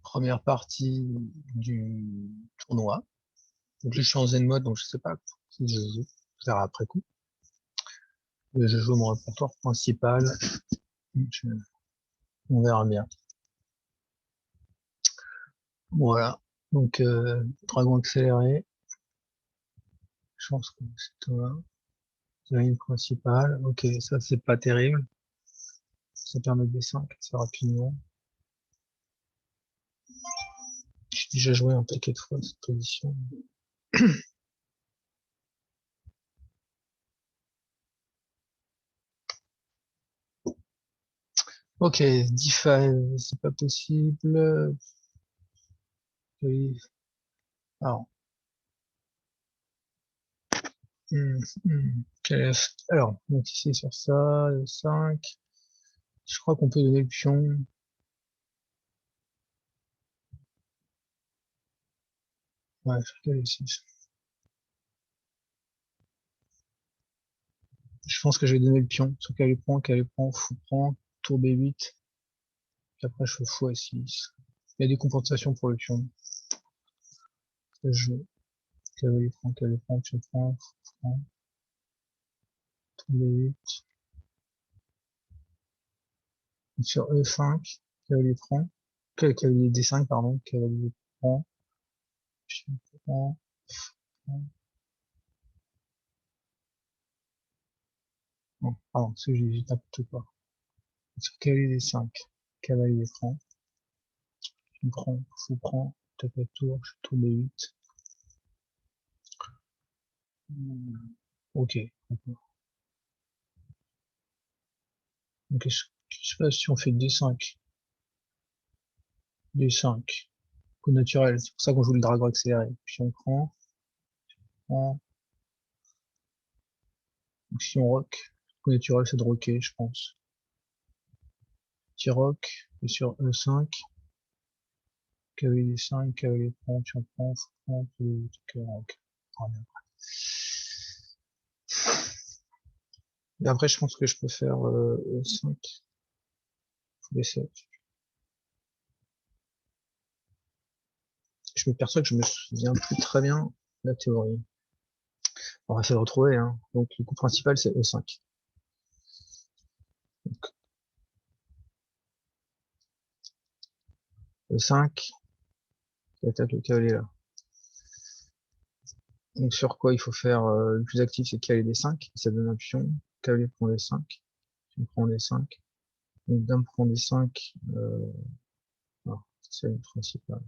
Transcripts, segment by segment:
première partie du tournoi. Donc là, je suis en zen mode, donc je sais pas si je joue. Je verrai après coup. Je joue mon répertoire principal. Je- On verra bien. Voilà. Donc, dragon accéléré. Je pense que c'est toi. La ligne principale. Ok, ça c'est pas terrible. Ça permet de D5 assez rapidement. J'ai déjà joué un paquet de fois cette position. Ok, D5, c'est pas possible. Oui. Alors, alors, donc ici sur ça, le 5. Je crois qu'on peut donner le pion. Ouais, le 6. Je pense que je vais donner le pion. Sur qu'elle prend, fou prend, tour B8. Puis après, je fais fou A6. Il y a des compensations pour le pion. Je cavalier prend, pion prend, fou prend, tour B8. Sur E5, cavalier prend. Cavalier D5, pardon. Cavalier prend, pion prend, prend. Non, pardon, parce que j'ai n'importe quoi. Sur cavalier D5, cavalier prend, pion prend, fou prend, tape à tour, je tour B8. Ok. Donc, qu'est-ce qui se passe si on fait D5? D5. Coup naturel. C'est pour ça qu'on joue le dragon accéléré. Puis on prend. Donc, si on rock, coup naturel, c'est de rocker, je pense. Petit rock. Et sur E5. Cavalier D5, cavalier prend, puis on prend, puis rock. Et après, je pense que je peux faire E5, D7. Je me perçois que je me souviens plus très bien de la théorie. On va essayer de retrouver, hein. Donc, le coup principal, c'est E5. Donc, E5, qui attaque le cavalier là. Donc, sur quoi il faut faire le plus actif, c'est cavalier D5, ça donne un pion. Cavalier prend D5, pion prend D5. Donc, dame prend D5, non, c'est le principal.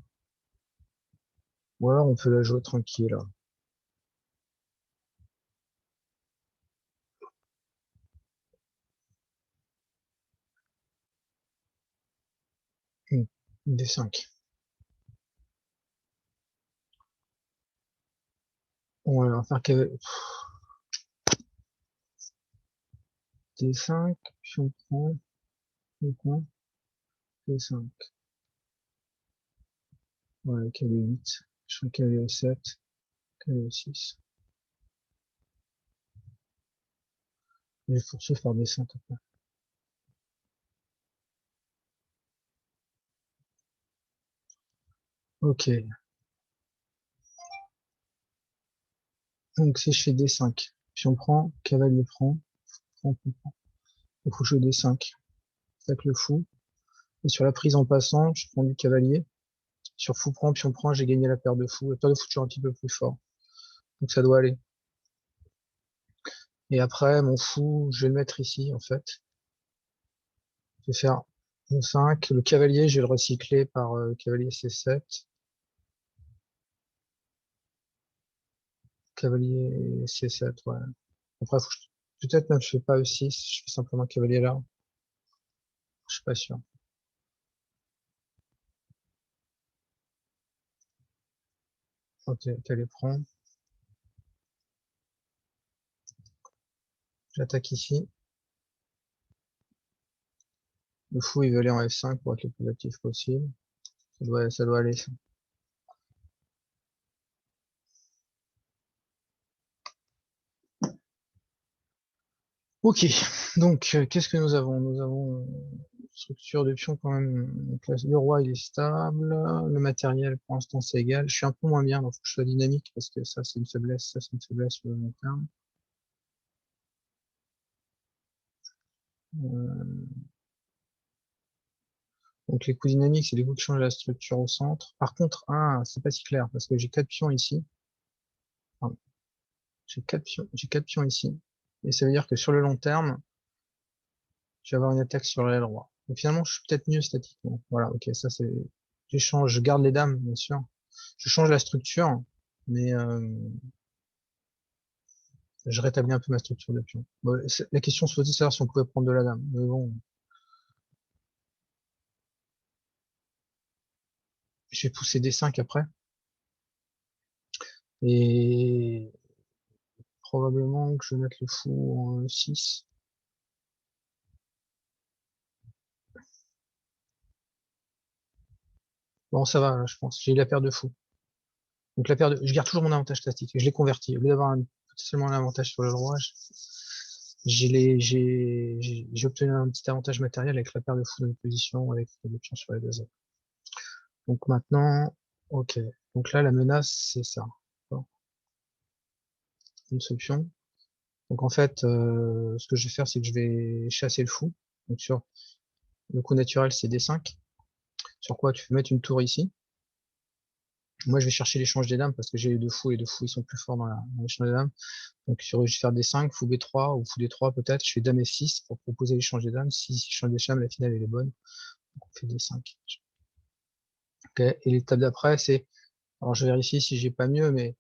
Ou alors, on peut la jouer tranquille là. D5. On va faire cavalier D5, pion prend, pion prend, D5. Ouais, cavalier 8. Je fais cavalier 7, cavalier 6. Je vais poursuivre par D5 après. Ok. Donc, si je fais D5, pion prend, cavalier prend. Il faut jouer D5. Avec le fou. Et sur la prise en passant, je prends du cavalier. Sur fou prend, pion prend, j'ai gagné la paire de fou. La paire de fou, toujours un petit peu plus fort. Donc ça doit aller. Et après, mon fou, je vais le mettre ici, en fait. Je vais faire mon 5. Le cavalier, je vais le recycler par cavalier C7. Cavalier C7, ouais. Après, peut-être même je fais pas E6, je fais simplement cavalier là. Je suis pas sûr. Ok, cavalier prend. J'attaque ici. Le fou, il veut aller en F5 pour être le plus actif possible. Ça doit aller, ça. Ok, donc qu'est-ce que nous avons? Nous avons Structure de pion quand même. Donc là, le roi il est stable. Le matériel pour l'instant c'est égal. Je suis un peu moins bien, donc faut que je sois dynamique parce que ça c'est une faiblesse, ça c'est une faiblesse sur le long terme. Donc les coups dynamiques, c'est les coups qui changent la structure au centre. Par contre, c'est pas si clair parce que j'ai 4 pions ici. Pardon. J'ai quatre pions ici. Et ça veut dire que sur le long terme, je vais avoir une attaque sur l'aile droit. Donc finalement, je suis peut-être mieux statiquement. Voilà, ok, ça c'est. J'échange, je garde les dames, bien sûr. Je change la structure, mais je rétablis un peu ma structure de pion. Bon, la question se posait de savoir si on pouvait prendre de la dame. Mais bon, je vais pousser des 5 après. Et probablement que je vais mettre le fou en 6. Bon, ça va, je pense. J'ai eu la paire de fous. Donc la paire de, je garde toujours mon avantage statique. Je l'ai converti. Au lieu d'avoir seulement un avantage sur le roi, j'ai obtenu un petit avantage matériel avec la paire de fous de position, avec les pions sur les deux ailes. Donc maintenant, ok. Donc là, la menace, c'est ça. Bon, une seule pion. Donc en fait, ce que je vais faire, c'est que je vais chasser le fou. Donc sur le coup naturel, c'est D5. Sur quoi tu peux mettre une tour ici. Moi, je vais chercher l'échange des dames parce que j'ai les deux fous et les deux fous, ils sont plus forts dans l'échange des dames. Donc, je vais faire des 5, fou B3 ou fou D3 peut-être. Je fais dame F6 pour proposer l'échange des dames. Si je change des dames, la finale, elle est bonne. Donc, on fait des 5. Ok. Et l'étape d'après, c'est, alors je vérifie si j'ai pas mieux, mais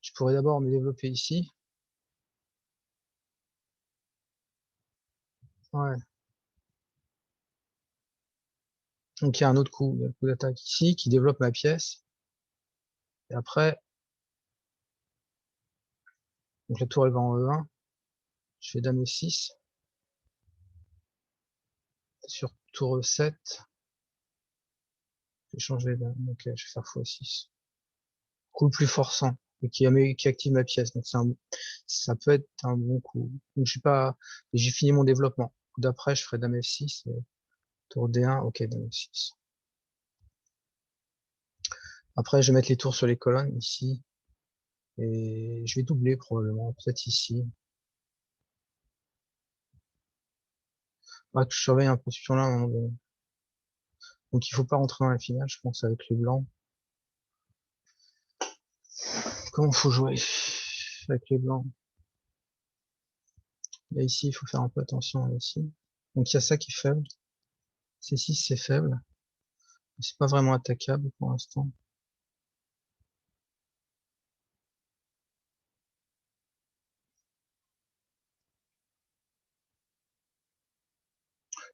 je pourrais d'abord me développer ici. Ouais. Donc, il y a un autre coup, il y a un coup d'attaque ici qui développe ma pièce. Et après, donc la tour, elle va en E1. Je fais dame F6. Sur tour E7, je vais changer les dames. Ok, je vais faire x6. Coup le plus forçant et qui active ma pièce. Donc ça peut être un bon coup. Donc j'ai fini mon développement. Coup d'après, je ferai dame F6 et tour D1. Ok, dame F6. Après, je vais mettre les tours sur les colonnes ici et je vais doubler probablement, peut-être ici. Que je surveille un peu ce pion là à un moment donné. Donc il faut pas rentrer dans la finale, je pense, avec les blancs. Comment faut jouer avec les blancs? Là ici, il faut faire un peu attention là, ici. Donc il y a ça qui est faible. C6 c'est faible. C'est pas vraiment attaquable pour l'instant.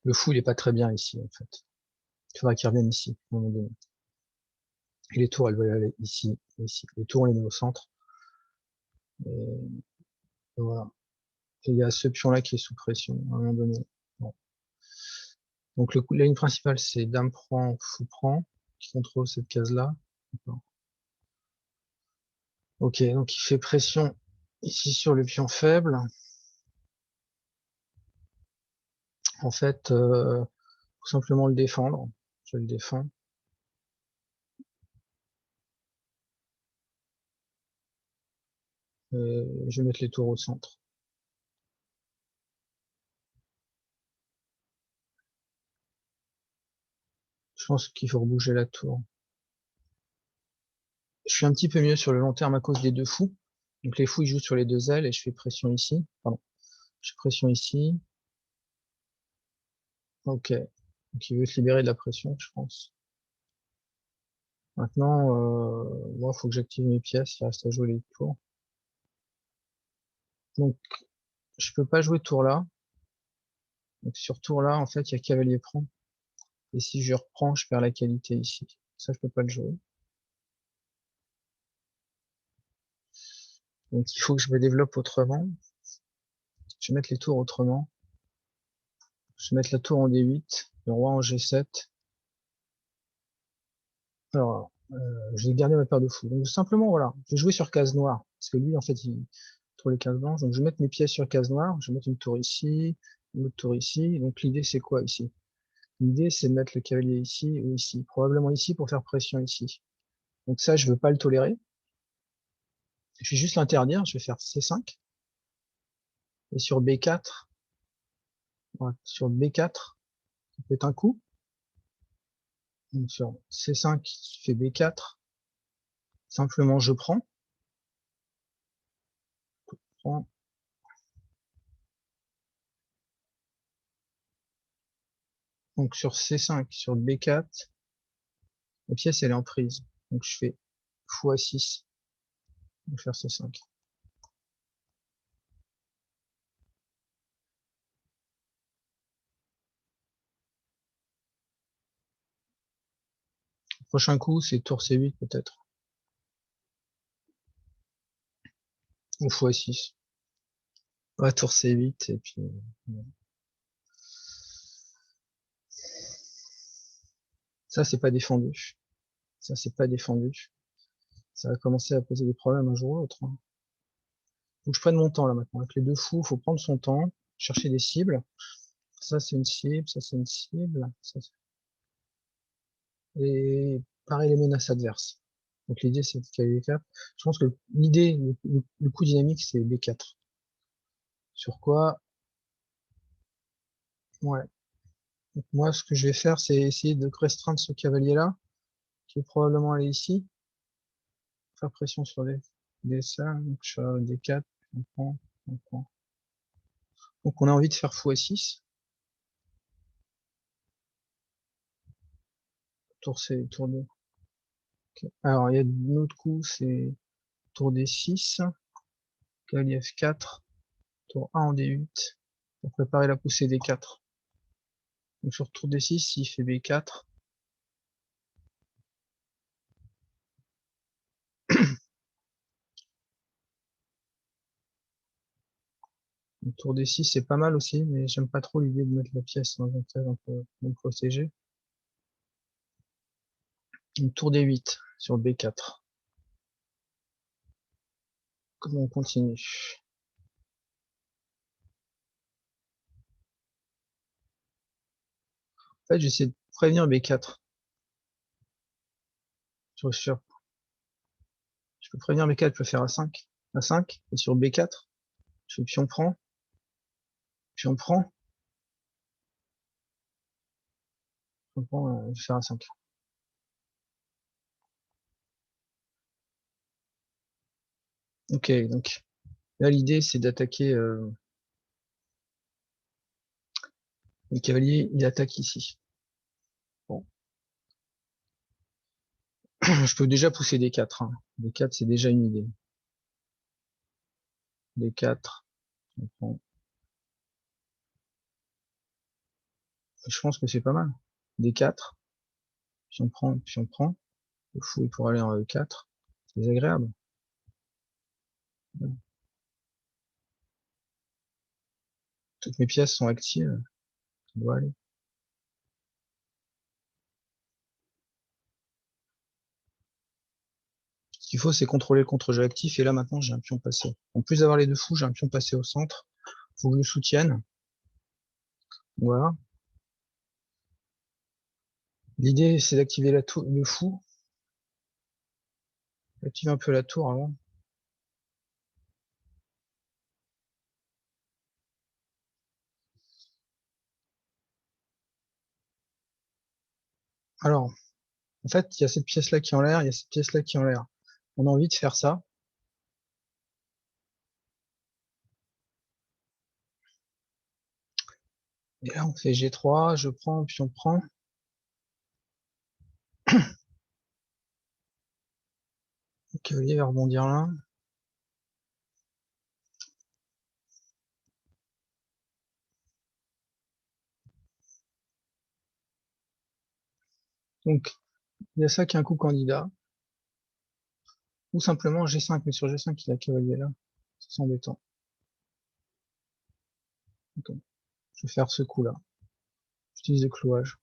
Le fou, il est pas très bien ici, en fait. Il faudra qu'il revienne ici, à un moment donné. Et les tours, elles veulent aller ici, ici. Les tours, on les met au centre. Et voilà. Et il y a ce pion-là qui est sous pression, à un moment donné. Bon. Donc la ligne principale, c'est dame prend, fou prend, qui contrôle cette case-là. Ok, donc il fait pression ici sur le pion faible. En fait, tout simplement le défendre. Je le défends. Je vais mettre les tours au centre. Je pense qu'il faut rebouger la tour. Je suis un petit peu mieux sur le long terme à cause des deux fous. Donc les fous, ils jouent sur les deux ailes et je fais pression ici. Pardon. Je fais pression ici. Ok. Donc il veut se libérer de la pression, je pense. Maintenant, moi, il faut que j'active mes pièces. Il reste à jouer les tours. Donc, je peux pas jouer tour là. Donc sur tour là, en fait, il y a cavalier prend. Et si je reprends, je perds la qualité ici. Ça, je peux pas le jouer. Donc il faut que je me développe autrement. Je vais mettre les tours autrement. Je vais mettre la tour en D8, le roi en G7. Alors, je vais garder ma paire de fous. Donc simplement, voilà, je vais jouer sur case noire. Parce que lui, en fait, il trouve les cases blanches. Donc je vais mettre mes pièces sur case noire. Je vais mettre une tour ici, l'autre tour ici. Donc l'idée c'est quoi ici? L'idée c'est de mettre le cavalier ici ou ici. Probablement ici pour faire pression ici. Donc ça, je veux pas le tolérer. Je vais juste l'interdire. Je vais faire C5. Et sur B4, voilà, sur B4, ça peut être un coup. Donc sur C5, je fais B4. Simplement, je prends. Donc sur C5, sur B4, la pièce elle est en prise. Donc je fais x6 pour faire C5. Prochain coup, c'est tour C8 peut-être. Ou x6. Ouais, tour C8 et puis. Ça, c'est pas défendu. Ça, c'est pas défendu. Ça va commencer à poser des problèmes un jour ou l'autre. Faut que je prenne mon temps là maintenant. Avec les deux fous, faut prendre son temps, chercher des cibles. Ça, c'est une cible, ça, c'est une cible. Ça, et pareil, les menaces adverses. Donc l'idée, c'est de caler les cartes. Je pense que l'idée, le coup dynamique, c'est B4. Sur quoi? Ouais. Donc moi, ce que je vais faire, c'est essayer de restreindre ce cavalier-là, qui est probablement aller ici, faire pression sur les ça, donc je fais D4, on prend, on prend. Donc on a envie de faire x6. Tour C, tour 2. Okay. Alors il y a un autre coup, c'est tour D6, cavalier F4, tour 1 en D8, pour préparer la poussée D4. Donc sur tour D6, il fait B4. Le tour D6, c'est pas mal aussi, mais j'aime pas trop l'idée de mettre la pièce dans un case un peu non protégé. Donc tour D8 sur B4. Comment on continue? En fait, j'essaie de prévenir B4. Je peux prévenir B4, je peux faire A5. A5, et sur B4, je fais pion prend, pion prend, pion prend, je vais faire A5. Ok, donc là l'idée c'est d'attaquer le cavalier, il attaque ici. Bon. Je peux déjà pousser D4. Hein. D4 c'est déjà une idée. D4, je prends. Je pense que c'est pas mal. D4, puis on prend. Le fou il pourra aller en E4. C'est désagréable. Toutes mes pièces sont actives. Ça doit aller. Ce qu'il faut, c'est contrôler le contre-jeu actif. Et là, maintenant, j'ai un pion passé. En plus d'avoir les deux fous, j'ai un pion passé au centre. Faut que je le soutienne. Voilà. L'idée, c'est d'activer le fou. Activer un peu la tour avant. Alors, en fait, il y a cette pièce-là qui est en l'air, il y a cette pièce-là qui est en l'air. On a envie de faire ça. Et là, on fait G3, je prends, puis on prend. Le cavalier va rebondir là. Donc, il y a ça qui est un coup candidat. Ou simplement G5, mais sur G5, il a cavalier là. C'est embêtant. Donc, je vais faire ce coup-là. J'utilise le clouage.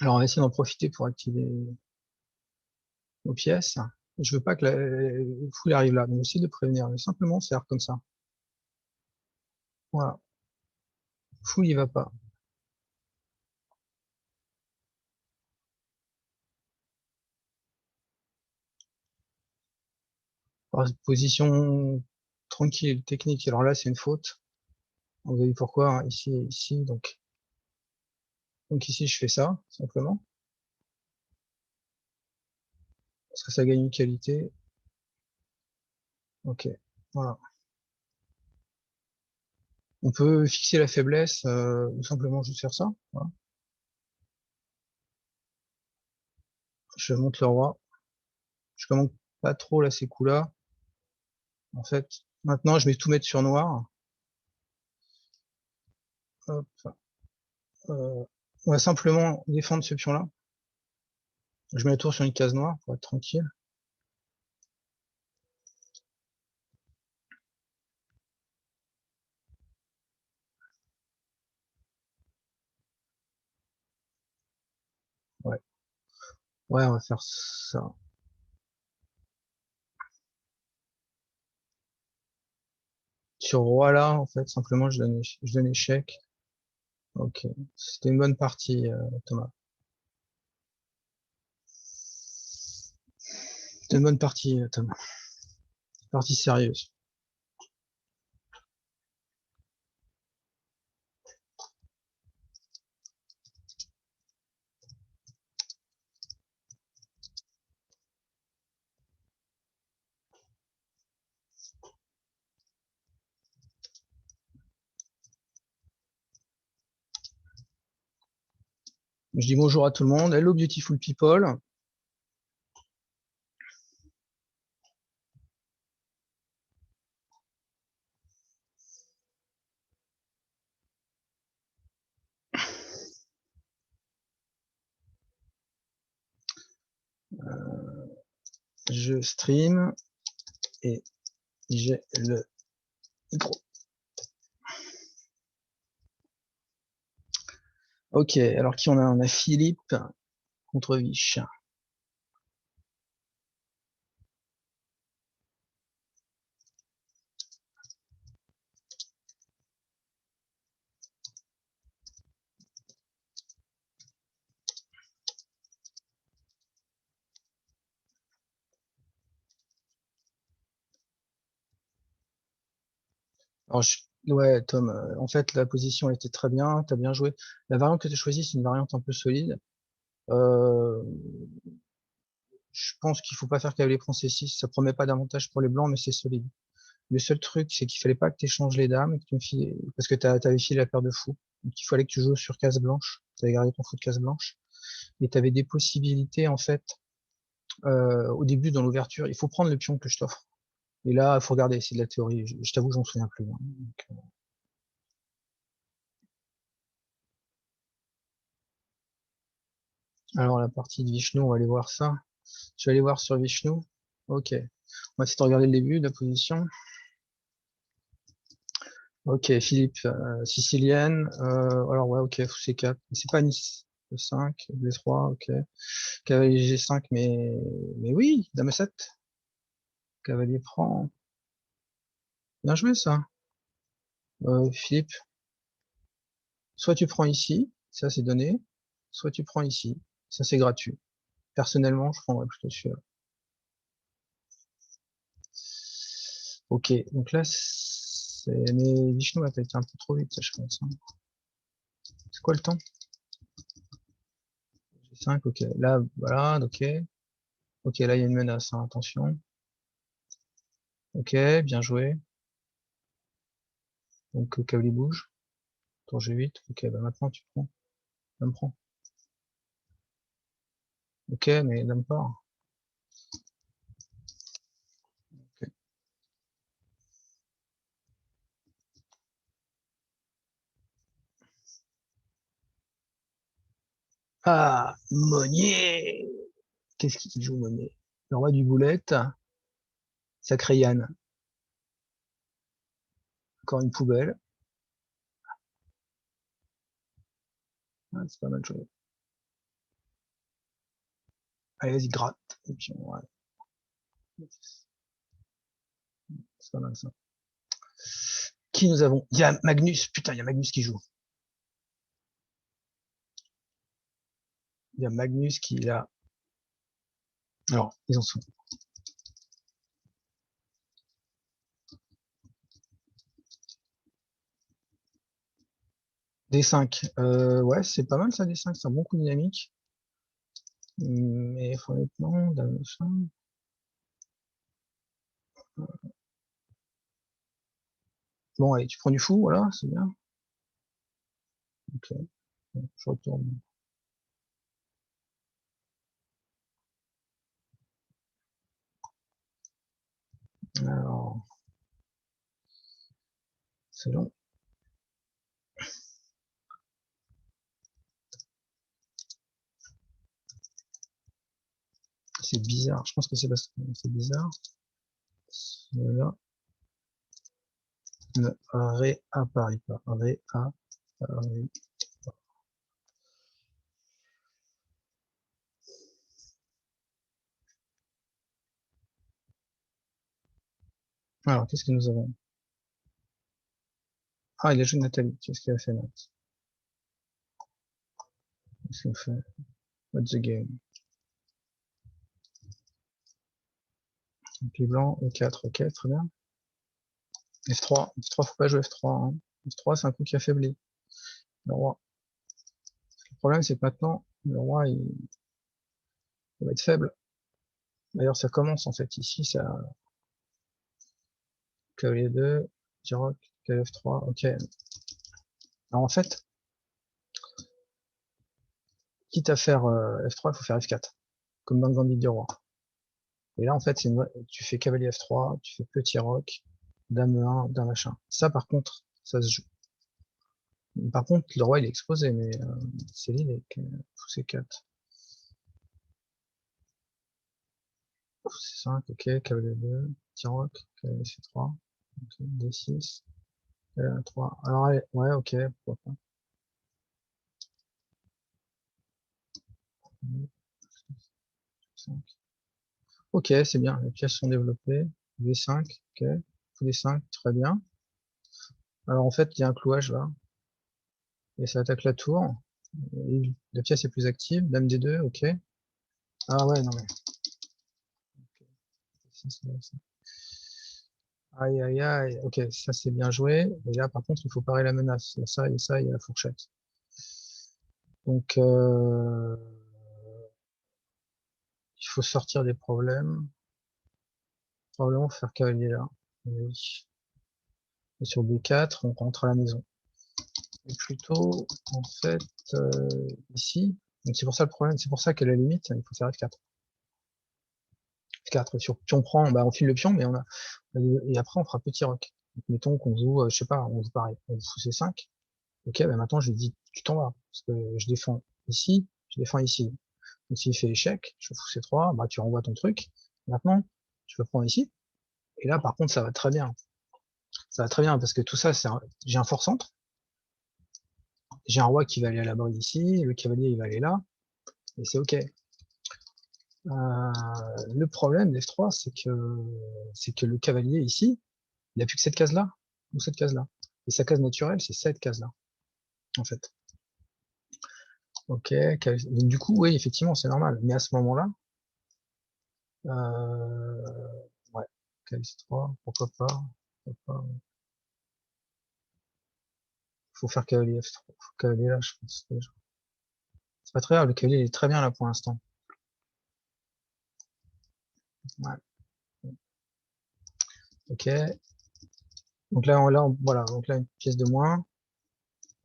Alors on va essayer d'en profiter pour activer nos pièces. Je veux pas que le fou arrive là, donc essayer de prévenir. Mais simplement faire comme ça. Voilà. Fou il va pas. Position tranquille, technique. Alors là c'est une faute. Vous avez vu pourquoi, hein, ici et ici, donc ici je fais ça, simplement. Parce que ça gagne une qualité. Ok, voilà. On peut fixer la faiblesse, ou simplement juste faire ça. Voilà. Je monte le roi. Je commande pas trop là ces coups-là. En fait, maintenant je vais tout mettre sur noir. Hop. On va simplement défendre ce pion-là. Je mets la tour sur une case noire pour être tranquille. Ouais, ouais, on va faire ça. Sur roi là, en fait, simplement je donne échec. Ok, c'était une bonne partie, Thomas. C'était une bonne partie, Thomas. Partie sérieuse. Je dis bonjour à tout le monde. Hello, beautiful people. Je stream et j'ai le micro. Ok, alors qui on a? On a Philippe contre Vich. Alors, ouais, Tom, en fait, la position était très bien, t'as bien joué. La variante que tu as choisie, c'est une variante un peu solide. Euh, je pense qu'il faut pas faire cavalier prend C6, ça promet pas d'avantage pour les blancs, mais c'est solide. Le seul truc, c'est qu'il fallait pas que tu échanges les dames, et que tu me files, parce que t'avais filé la paire de fous. Donc, il fallait que tu joues sur case blanche. T'avais gardé ton fou de case blanche. Et t'avais des possibilités, en fait, au début, dans l'ouverture. Il faut prendre le pion que je t'offre. Et là, il faut regarder, c'est de la théorie. Je t'avoue, j'en souviens plus, hein. Donc, alors, la partie de Vishnu, on va aller voir ça. Je vais aller voir sur Vishnu. Ok. On va essayer de regarder le début de la position. Ok, Philippe, sicilienne. Alors, ouais, ok, fou C4. C'est pas Nice. E5, D3, ok. Cavalier G5, mais oui, Dame 7. Cavalier prend. Bien joué, ça. Philippe, soit tu prends ici, ça c'est donné, soit tu prends ici, ça c'est gratuit. Personnellement, je prendrais plutôt celui-là. Ok, donc là, mais Vishnu a été un peu trop vite, ça, je pense, hein. C'est quoi le temps? 5, ok. Là, voilà, ok. Ok, là, il y a une menace, hein, attention. Ok, bien joué. Donc, cavalier bouge. Tour G8. Ok, bah maintenant, tu prends. Dame prend. Ok, mais dame part. Ok. Ah, Monnier! Qu'est-ce qu'il joue, Monnier? Le roi du boulette. Sacré Yann. Encore une poubelle. Ah, c'est pas mal joué. Allez, vas-y, gratte. Et puis, ouais, c'est pas mal ça. Qui nous avons? Il y a Magnus. Putain, il y a Magnus qui joue. Il y a Magnus qui est là. Alors, ils en sont. D5. Ouais, c'est pas mal ça, D5. C'est un bon coup dynamique. Mais honnêtement, dame machin. Bon, allez, tu prends du fou, voilà, c'est bien. Ok, bon, je retourne. Alors, c'est long. C'est bizarre. Je pense que c'est parce que c'est bizarre. Voilà. Ne réapparaît pas. Réapparaît. Alors, qu'est-ce que nous avons? Ah, il a joué Nathalie. Qu'est-ce qu'il a fait, Nat? Qu'est-ce qu'il a fait? What's the game? Pied blanc, E4, ok, très bien. F3, F3, faut pas jouer F3, hein. F3, c'est un coup qui affaiblit le roi. Le problème, c'est que maintenant, le roi, il va être faible. D'ailleurs, ça commence, en fait. Ici, ça, cavalier 2, Tiroc, cavalier F3, ok. Alors, en fait, quitte à faire F3, il faut faire F4. Comme dans le Gambit du roi. Et là, en fait, tu fais cavalier F3, tu fais petit roc, dame E1, dame machin. Ça, par contre, ça se joue. Par contre, le roi, il est exposé, mais c'est l'idée. Fou C4. Fou C5, ok, cavalier 2, petit roc, cavalier C3, ok, D6, cavalier A3. Alors, allez, ouais, ok, pourquoi pas. Ok, c'est bien, les pièces sont développées. V5, ok, fou D5, très bien. Alors, en fait, il y a un clouage là, et ça attaque la tour. Et la pièce est plus active, dame D2, ok. Ah ouais, non mais. Aïe, aïe, aïe. Ok, ça c'est bien joué. Et là, par contre, il faut parer la menace. Il y a ça et ça, il y a la fourchette. Donc, il faut sortir des problèmes. Probablement faire cavalier là. Oui. Et sur B4, on rentre à la maison. Et plutôt, en fait, ici. Donc c'est pour ça le problème. C'est pour ça qu'à la limite, il faut faire F4. F4. Et sur pion prend, bah, on file le pion, mais on a. Et après, on fera petit roc. Donc, mettons qu'on joue, je sais pas, on joue pareil. On joue C5. Ok, ben maintenant je lui dis tu t'en vas, parce que je défends ici, je défends ici. Donc s'il fait échec, je fous C3, bah tu renvoies ton truc. Maintenant, tu peux prendre ici. Et là, par contre, ça va très bien. Ça va très bien parce que tout ça, j'ai un fort centre, j'ai un roi qui va aller à la bride ici, le cavalier il va aller là, et c'est ok. Le problème d'F3, c'est que le cavalier ici, il a plus que cette case-là ou cette case-là. Et sa case naturelle, c'est cette case-là, en fait. Ok, donc, du coup, oui, effectivement, c'est normal. Mais à ce moment-là, ouais, KS3, pourquoi pas, pourquoi pas. Faut faire cavalier F3, faut cavalier là, je pense, déjà. C'est pas très grave, le cavalier il est très bien là pour l'instant. Ouais, ok. Donc là, voilà, donc là, une pièce de moins.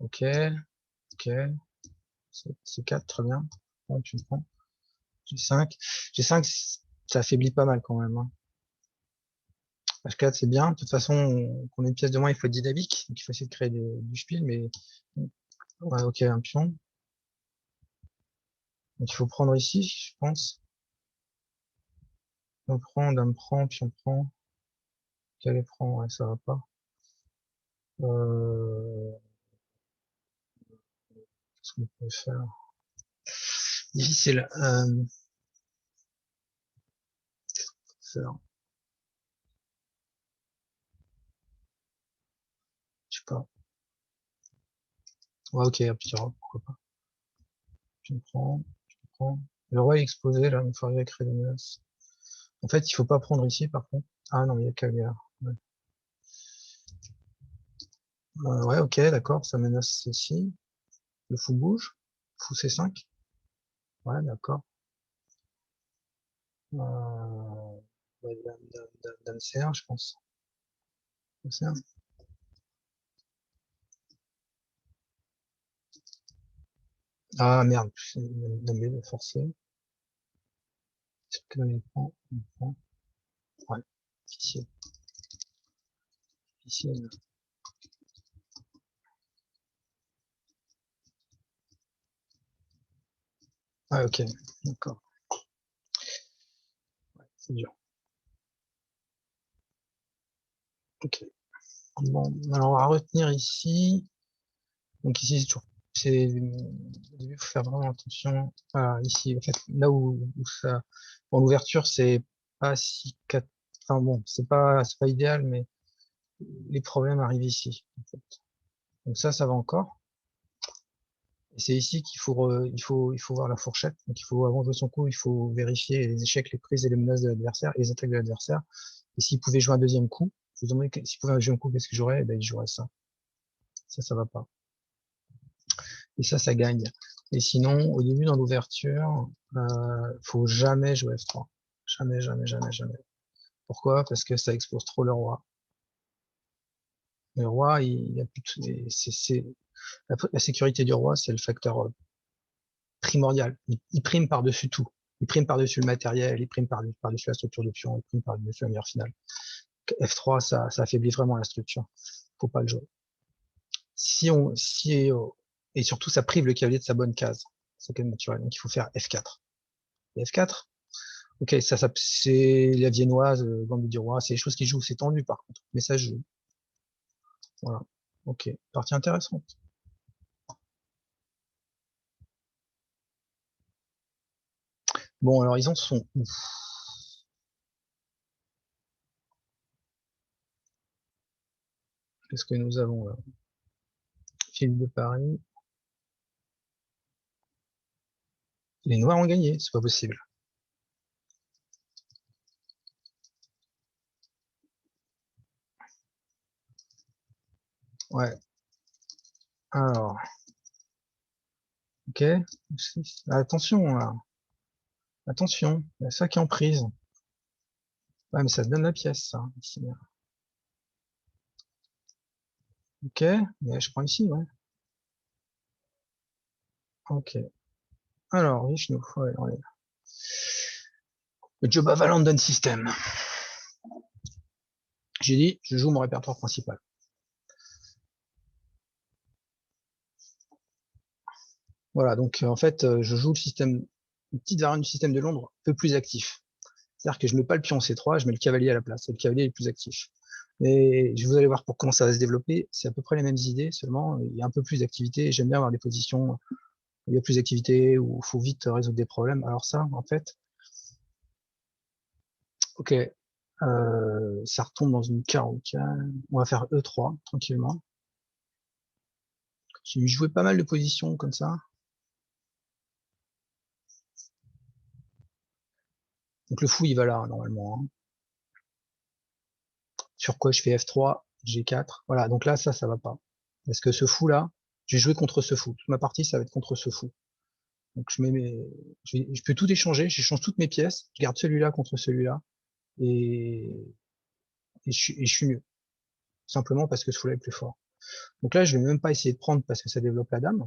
Ok, ok. C'est 4, très bien. Ouais, tu me prends. G5. G5, ça affaiblit pas mal quand même, hein. H4, c'est bien. De toute façon, qu'on ait une pièce de moins, il faut être dynamique. Donc il faut essayer de créer du spiel, mais ouais, ok, un pion. Donc il faut prendre ici, je pense. On prend, dame prend, pion prend. Cavalier prend, ouais, ça va pas. Qu'est-ce qu'on peut faire? Difficile. faire? Je sais pas. Ouais, ok, un petit roc, pourquoi pas. Je me prends, je me prends. Le roi est exposé, là, il faut arriver à créer des menaces. En fait, il faut pas prendre ici, par contre. Ah non, il y a caviar. Ouais, ouais, ok, d'accord, ça menace ici. Le fou bouge. Fou C5. Ouais, d'accord. Ouais, dame C1, je pense. Dame C1. Ah merde, dame B, forcé. Que dame prend, on prend. Ouais, officiel. Officiel. Ah, ok, d'accord. Ouais, c'est dur. Ok. Bon, alors on va retenir ici. Donc ici, c'est toujours, c'est, au début, faut faire vraiment attention. Voilà, ici, en fait, là où ça, bon, l'ouverture, c'est pas si, enfin bon, c'est pas idéal, mais les problèmes arrivent ici, en fait. Donc ça va encore. Et c'est ici qu'il faut, il faut voir la fourchette. Donc il faut, avant de jouer son coup, il faut vérifier les échecs, les prises et les menaces de l'adversaire et les attaques de l'adversaire. Et s'il pouvait jouer un deuxième coup, je vous demandais s'il pouvait jouer un coup, qu'est-ce que j'aurais? Eh ben, il jouerait ça. Ça va pas. Et ça gagne. Et sinon, au début, dans l'ouverture, faut jamais jouer F3. Jamais, jamais, jamais, jamais. Pourquoi? Parce que ça expose trop le roi. Le roi, il a plus la sécurité du roi, c'est le facteur primordial. Il prime par-dessus tout. Il prime par-dessus le matériel, il prime par-dessus la structure du pion, il prime par-dessus la meilleure finale. F3, ça affaiblit vraiment la structure. Faut pas le jouer. Et surtout, ça prive le cavalier de sa bonne case. C'est quand même naturel. Donc, il faut faire F4. Et F4, ok, ça c'est la viennoise, Gambit du roi, c'est les choses qui jouent, c'est tendu par contre. Mais ça joue. Voilà. Ok. Partie intéressante. Bon, alors ils en sont où? Qu'est-ce que nous avons là? Philippe de Paris. Les Noirs ont gagné, c'est pas possible. Ouais. Alors, ok. Attention là. Attention. Il y a ça qui est en prise. Ouais, mais ça te donne la pièce, ça, ici. Ok. Mais je prends ici, ouais. Ok. Alors, Vishnu. Ouais, on est là. Le Jobava London System. J'ai dit, je joue mon répertoire principal. Voilà, donc en fait, je joue le système, une petite variante du système de Londres, un peu plus actif. C'est-à-dire que je mets pas le pion C3, je mets le cavalier à la place, et le cavalier est le plus actif. Et je vous allez voir pour comment ça va se développer, c'est à peu près les mêmes idées, seulement il y a un peu plus d'activité, j'aime bien avoir des positions où il y a plus d'activité, où il faut vite résoudre des problèmes. Alors ça, en fait, ok, ça retombe dans une carocane, on va faire E3, tranquillement. J'ai joué pas mal de positions comme ça. Donc le fou, il va là, normalement, hein. Sur quoi je fais F3, G4. Voilà, donc là, ça va pas. Parce que ce fou-là, je vais jouer contre ce fou. Toute ma partie, ça va être contre ce fou. Donc je peux tout échanger, j'échange toutes mes pièces, je garde celui-là contre celui-là, et, je suis mieux. Simplement parce que ce fou-là est plus fort. Donc là, je vais même pas essayer de prendre parce que ça développe la dame.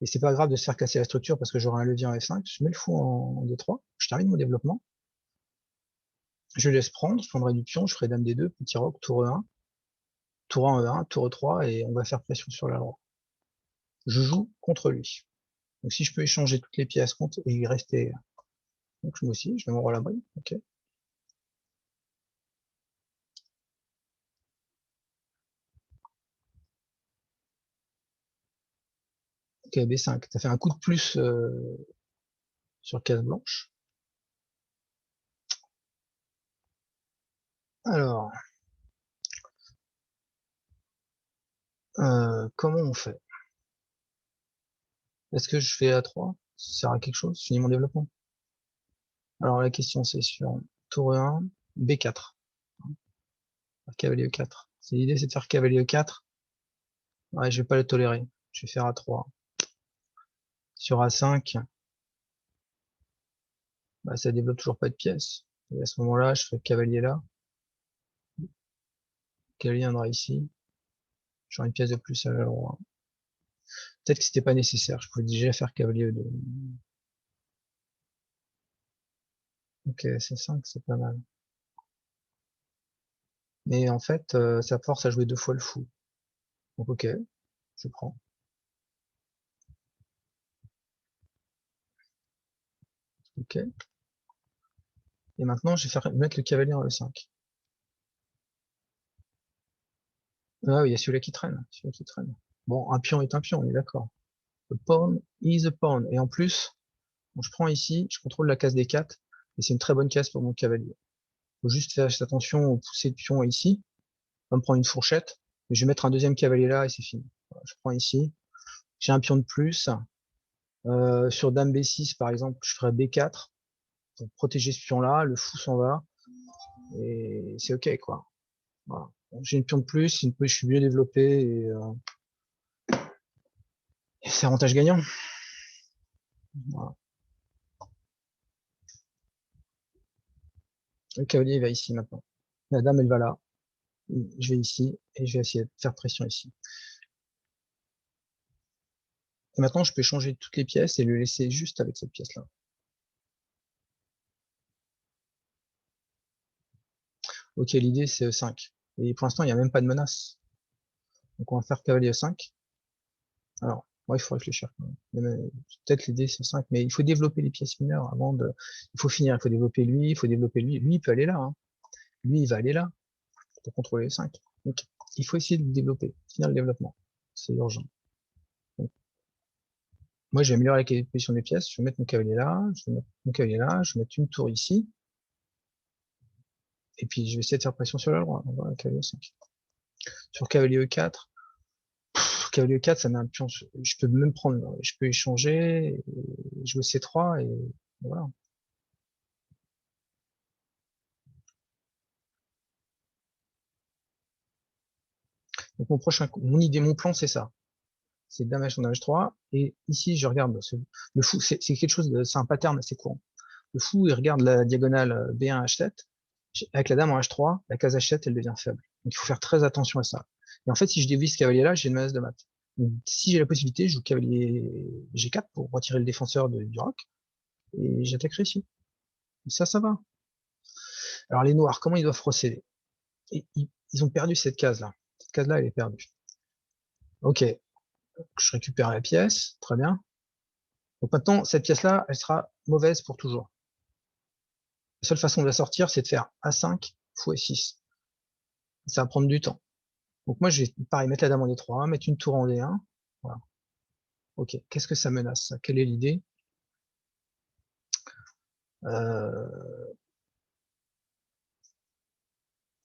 Et c'est pas grave de se faire casser la structure parce que j'aurai un levier en F5. Je mets le fou en D3, je termine mon développement. Je laisse prendre, je prendrai du pion, je ferai dame D2, petit roc, tour E1, tour E1, tour E3, et on va faire pression sur la droite. Je joue contre lui. Donc si je peux échanger toutes les pièces contre et y rester, donc moi aussi, je vais mon rôle à l'abri. Ok. Ok, B5. Ça fait un coup de plus sur case blanche. Alors, comment on fait? Est-ce que je fais A3? Ça sert à quelque chose? Je finis mon développement. Alors, la question, c'est sur tour 1, B4. Cavalier E4. L'idée, c'est de faire cavalier E4. Ouais, je vais pas le tolérer. Je vais faire A3. Sur A5, bah, ça développe toujours pas de pièces. Et à ce moment-là, je fais cavalier là. Cavalier viendra ici. J'aurai une pièce de plus à l'aile droite. Peut-être que c'était pas nécessaire. Je pouvais déjà faire cavalier E2. Ok, C5, c'est pas mal. Mais en fait, ça force à jouer 2 fois le fou. Donc ok, je prends. Ok. Et maintenant, je vais faire mettre le cavalier en E5. Ah oui, il y a celui-là qui traîne. Celui-là qui traîne. Bon, un pion est un pion, on est d'accord. Le pawn is a pawn. Et en plus, bon, je prends ici, je contrôle la case des 4, et c'est une très bonne case pour mon cavalier. Faut juste faire attention au pousser de pion ici. On va me prendre une fourchette, mais je vais mettre un deuxième cavalier là et c'est fini. Voilà, je prends ici. J'ai un pion de plus. Sur dame B6, par exemple, je ferai B4 pour protéger ce pion-là. Le fou s'en va et c'est ok, quoi. Voilà. J'ai une pion de plus, je suis mieux développé et c'est avantage gagnant. Voilà. Le cavalier il va ici maintenant. La dame elle va là. Je vais ici et je vais essayer de faire pression ici. Et maintenant je peux changer toutes les pièces et le laisser juste avec cette pièce-là. Ok, l'idée c'est E5. Et pour l'instant il n'y a même pas de menace. Donc on va faire cavalier E5. Alors, ouais, il faut réfléchir quand même. Peut-être l'idée c'est 5, mais il faut développer les pièces mineures avant de. Il faut finir, il faut développer lui, il faut développer lui. Lui, il peut aller là. Hein. Lui, il va aller là pour contrôler les 5. Donc, il faut essayer de le développer, finir le développement. C'est urgent. Donc, moi, j'ai amélioré la position des pièces. Je vais mettre mon cavalier là, je vais mettre mon cavalier là, je vais mettre une tour ici. Et puis, je vais essayer de faire pression sur la droite. Voilà, cavalier 5. Sur cavalier E4, cavalier E4, ça met un pion. Je peux même prendre, je peux échanger, jouer C3 et voilà. Donc mon idée, mon plan, c'est ça. C'est dame H, dame H3. Et ici, je regarde le fou, c'est quelque chose c'est un pattern assez courant. Le fou, il regarde la diagonale B1 H7. Avec la dame en H3, la case H7, elle devient faible. Donc il faut faire très attention à ça. Et en fait, si je dévie ce cavalier là, j'ai une menace de mat. Donc, si j'ai la possibilité, je joue cavalier G4 pour retirer le défenseur du roc. Et j'attaquerai ici. Et ça va. Alors les noirs, comment ils doivent procéder? Ils ont perdu cette case-là. Cette case-là, elle est perdue. Ok, je récupère la pièce, très bien. Donc maintenant, cette pièce-là, elle sera mauvaise pour toujours. La seule façon de la sortir, c'est de faire A5 fou F6. Ça va prendre du temps. Donc moi, je vais, pareil, mettre la dame en D3, mettre une tour en D1. Voilà. Ok, qu'est-ce que ça menace, ça? Quelle est l'idée? euh,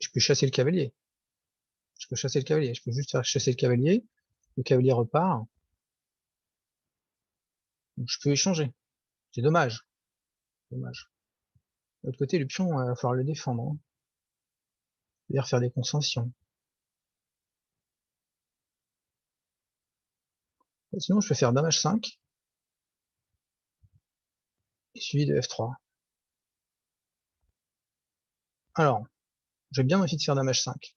Je peux chasser le cavalier. Je peux chasser le cavalier. Je peux juste faire chasser le cavalier. Le cavalier repart. Donc je peux échanger. C'est dommage. Dommage. De l'autre côté, le pion, il va falloir le défendre. Hein. C'est-à-dire faire des concessions. Sinon, je peux faire dame H5 et suivi de F3. Alors, j'ai bien envie de faire dame H5.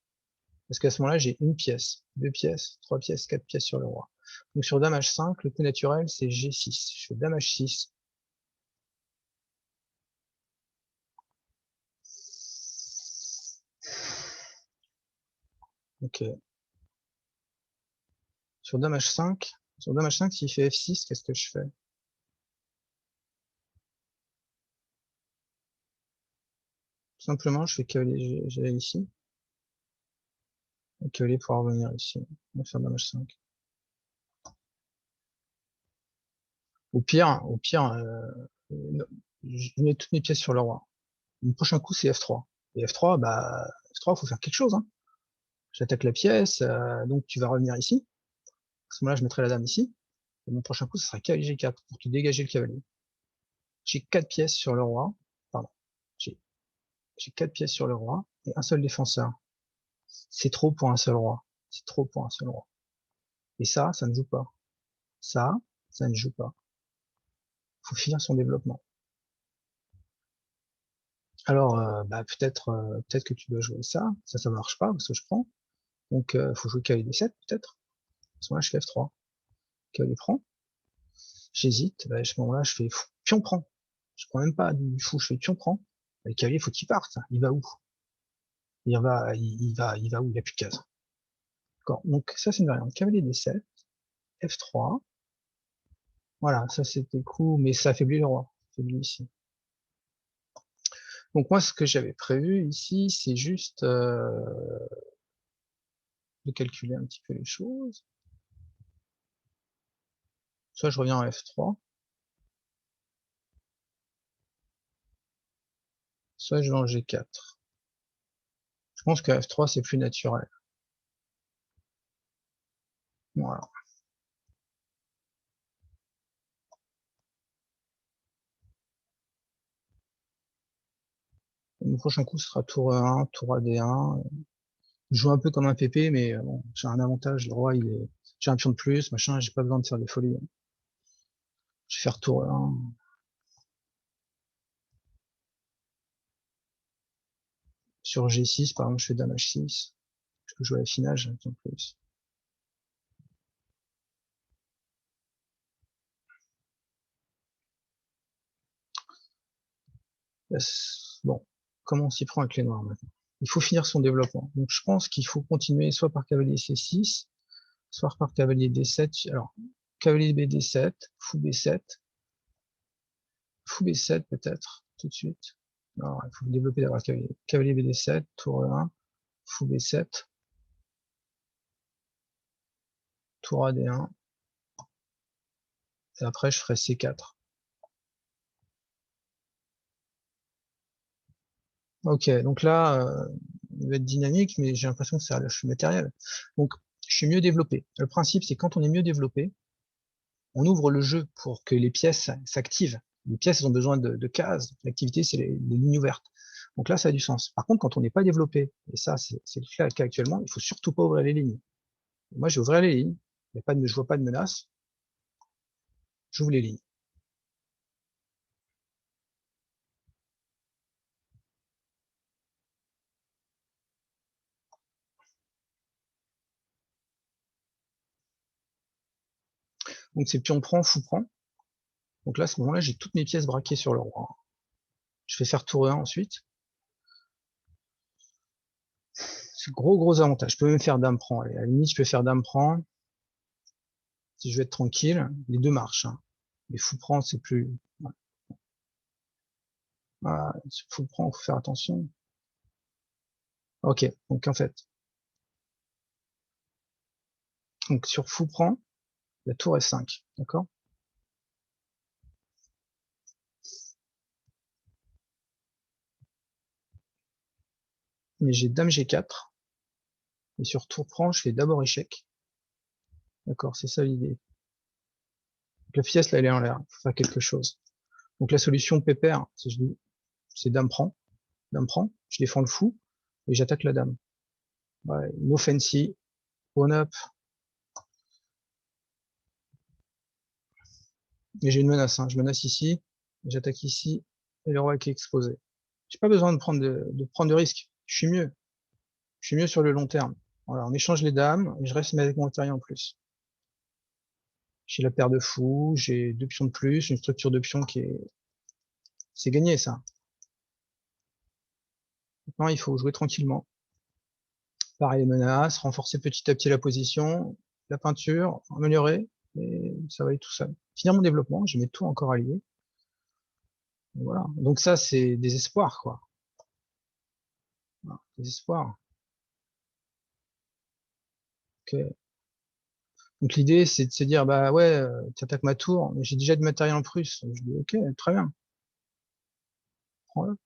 Parce qu'à ce moment-là, j'ai une pièce, deux pièces, trois pièces, quatre pièces sur le roi. Donc sur dame H5, le coup naturel, c'est G6. Je fais dame H6. Ok. Sur dame H5, s'il fait F6, qu'est-ce que je fais? Tout simplement, je fais cavalier, j'allais ici. Le cavalier pourra revenir ici. On va faire dame H5. Au pire, je mets toutes mes pièces sur le roi. Mon prochain coup, c'est F3. Et F3, bah, F3, il faut faire quelque chose. Hein. J'attaque la pièce, donc tu vas revenir ici. À ce moment-là, je mettrai la dame ici. Et mon prochain coup, ce sera cavalier G4 pour te dégager le cavalier. J'ai 4 pièces sur le roi. Pardon. J'ai 4 pièces sur le roi et un seul défenseur. C'est trop pour un seul roi. C'est trop pour un seul roi. Et ça ne joue pas. Ça ne joue pas. Faut finir son développement. Alors, bah, peut-être que tu dois jouer ça. Ça marche pas parce que je prends. Donc, faut jouer cavalier D7 peut-être. À ce moment-là, je fais F3. Cavalier prend. J'hésite. Bah, à ce moment-là, je fais fou. Pion prend. Je prends même pas du fou. Je fais pion prend. Le cavalier, faut qu'il parte. Il va où? Il va où? Il n'y a plus de case. D'accord. Donc, ça, c'est une variante. Cavalier D7. F3. Voilà. Ça, c'était cool, mais ça affaiblit le roi. Affaiblit ici. Donc, moi, ce que j'avais prévu ici, c'est juste, de calculer un petit peu les choses. Soit je reviens en F3. Soit je vais en G4. Je pense que F3, c'est plus naturel. Voilà. Le prochain coup, ce sera tour E1, tour AD1. Je joue un peu comme un PP, mais bon, j'ai un avantage. Le roi, j'ai un pion de plus, machin, j'ai pas besoin de faire des folies. Je vais faire tour E1. Sur G6, par exemple, je fais dame H6. Je peux jouer à l'affinage, j'ai un pion de plus. Bon, comment on s'y prend avec les noirs maintenant? Il faut finir son développement. Donc je pense qu'il faut continuer soit par cavalier C6, soit par cavalier D7. Alors, cavalier BD7, fou B7, fou B7 peut-être, tout de suite. Alors, il faut développer d'abord cavalier. Cavalier BD7, tour E1, fou B7, tour AD1, et après je ferai C4. Ok, donc là, il va être dynamique, mais j'ai l'impression que ça lâche le matériel. Donc, je suis mieux développé. Le principe, c'est quand on est mieux développé, on ouvre le jeu pour que les pièces s'activent. Les pièces ont besoin de cases. L'activité, c'est les lignes ouvertes. Donc là, ça a du sens. Par contre, quand on n'est pas développé, et ça, c'est le cas actuellement, il faut surtout pas ouvrir les lignes. Moi, j'ai ouvert les lignes. Je vois pas de menace. J'ouvre les lignes. Donc c'est pion prend, fou prend. Donc là, à ce moment-là, j'ai toutes mes pièces braquées sur le roi. Je vais faire tour E1 ensuite. C'est gros avantage. Je peux même faire dame prend. Allez, à la limite, je peux faire dame prend. Si je veux être tranquille, les deux marchent. Hein. Mais fou prend, c'est plus. Voilà, fou prend, faut faire attention. Ok, donc en fait, donc sur fou prend, la tour est 5, d'accord? Mais j'ai dame G4, et sur tour prend, je fais d'abord échec. D'accord, c'est ça l'idée. La pièce, là, elle est en l'air, il faut faire quelque chose. Donc la solution pépère, c'est dame prend, je défends le fou, et j'attaque la dame. Ouais, no fancy, one up, et j'ai une menace, hein. Je menace ici, j'attaque ici, et le roi qui est exposé. J'ai pas besoin de prendre de risques, je suis mieux sur le long terme. Voilà, on échange les dames, et je reste avec mon matériel en plus. J'ai la paire de fous, j'ai deux pions de plus, une structure de pions qui est... C'est gagné, ça. Maintenant, il faut jouer tranquillement. Pareil, les menaces, renforcer petit à petit la position, la peinture, améliorer, et ça va aller tout seul. Finir mon développement, je mets tout encore allié. Voilà. Donc ça, c'est des espoirs, quoi. Voilà, des espoirs. Okay. Donc l'idée, c'est de se dire, bah ouais, tu attaques ma tour, mais j'ai déjà du matériel en plus. Je dis, ok, très bien. Prends-le.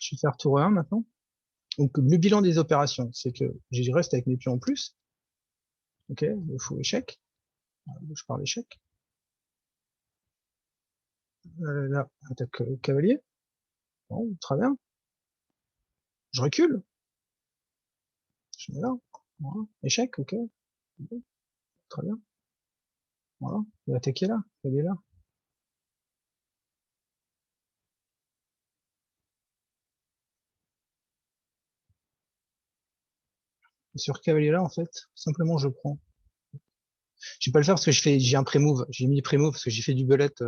Je vais faire tour 1 maintenant. Donc, le bilan des opérations, c'est que je reste avec mes pions en plus. Ok, le fou échec. Je parle échec. Là, attaque cavalier. Bon, très bien. Je recule. Je mets là. Voilà. Échec, ok. Bon, très bien. Voilà. Il va attaquer là. Il est là. Et sur cavalier là, en fait, simplement je prends. Je vais pas le faire parce que j'ai un pré-move. J'ai mis pré-move parce que j'ai fait du belette.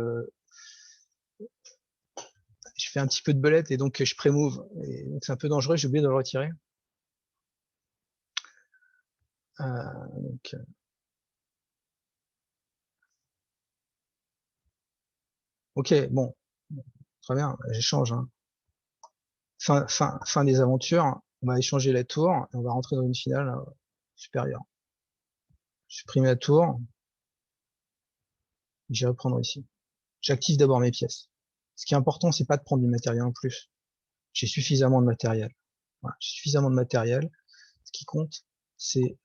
Je fais un petit peu de belette et donc je pré-move. Et donc c'est un peu dangereux. J'ai oublié de le retirer. Donc, ok, bon, très bien. J'échange. Hein. Fin des aventures. On va échanger la tour et on va rentrer dans une finale supérieure. Je supprime la tour. J'irai prendre ici. J'active d'abord mes pièces. Ce qui est important, c'est pas de prendre du matériel en plus. J'ai suffisamment de matériel. Voilà, j'ai suffisamment de matériel. Ce qui compte, c'est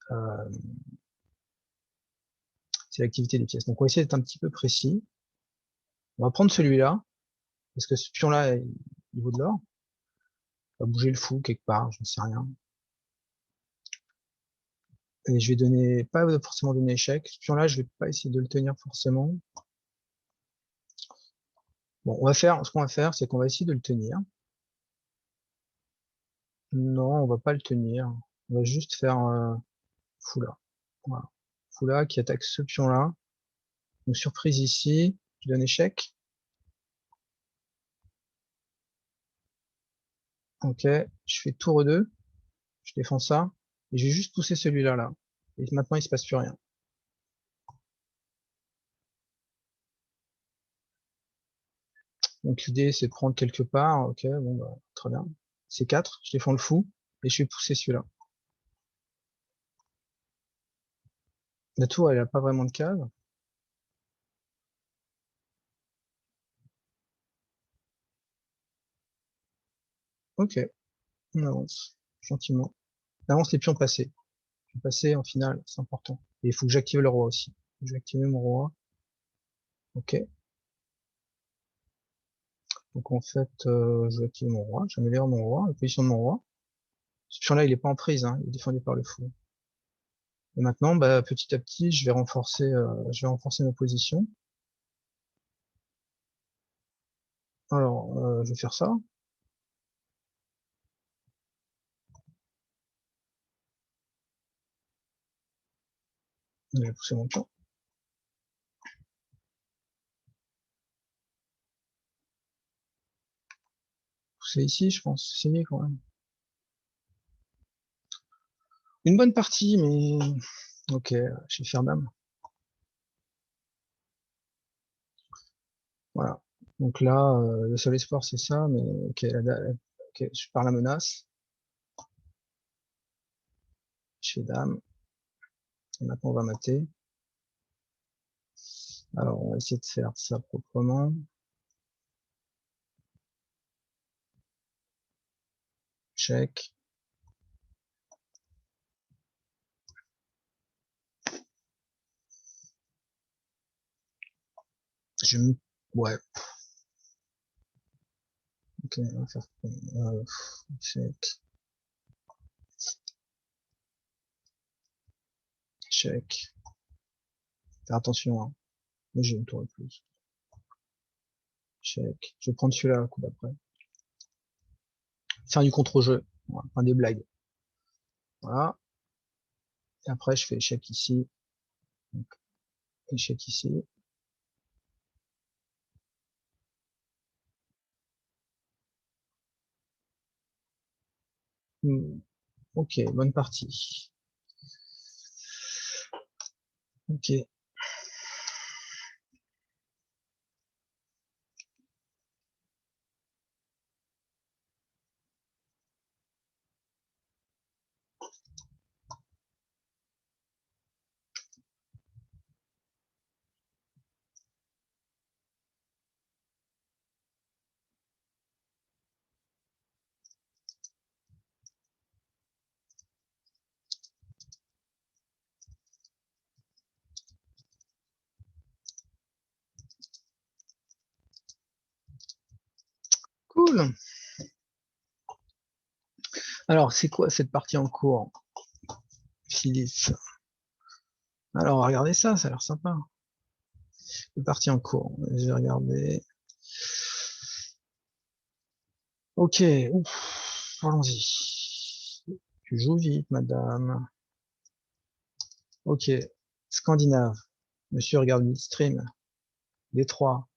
l'activité des pièces. Donc on va essayer d'être un petit peu précis. On va prendre celui-là, parce que ce pion-là, il vaut de l'or. On va bouger le fou quelque part, je ne sais rien. Et je vais donner, pas forcément donner échec. Ce pion-là, je vais pas essayer de le tenir forcément. Bon, ce qu'on va faire, c'est qu'on va essayer de le tenir. Non, on va pas le tenir. On va juste faire fou là. Voilà. Fou là qui attaque ce pion-là. Donc surprise ici, je donne échec. Ok, je fais tour 2, je défends ça, et je vais juste pousser celui-là là. Et maintenant il se passe plus rien. Donc l'idée c'est de prendre quelque part, ok, bon bah très bien. C'est 4, je défends le fou, et je vais pousser celui-là. La tour elle a pas vraiment de case. Ok, on avance, gentiment. On avance les pions passés. Les pions passés en finale, c'est important. Et il faut que j'active le roi aussi. Je vais activer mon roi. Ok. Donc en fait, je vais activer mon roi, j'améliore mon roi, la position de mon roi. Ce pion-là, il est pas en prise, hein, il est défendu par le fou. Et maintenant, bah, petit à petit, je vais renforcer ma position. Alors, je vais faire ça. Je vais pousser mon pion. Pousser ici, je pense. C'est mieux quand même. Une bonne partie, mais ok, je vais faire dame. Voilà. Donc là, le seul espoir, c'est ça, mais ok, ok, je pars la menace. Je fais dame. Et maintenant, on va mater. Alors, on va essayer de faire ça proprement. Check. Je me... Ouais. Ok, on va faire... check. Check. Faire attention, hein. Moi, j'ai une tour de plus. Check. Je vais prendre celui-là le coup d'après. Faire du contre-jeu. Voilà, enfin, des blagues. Voilà. Et après, je fais échec ici. Donc, échec ici. Ok, bonne partie. Ok. Cool. Alors, c'est quoi cette partie en cours, Phyllis? Alors, on va regarder ça, ça a l'air sympa. C'est parti en cours. Je vais regarder. Ok, allons-y. Tu joues vite, madame. Ok, Scandinave. Monsieur regarde le stream. Détroit.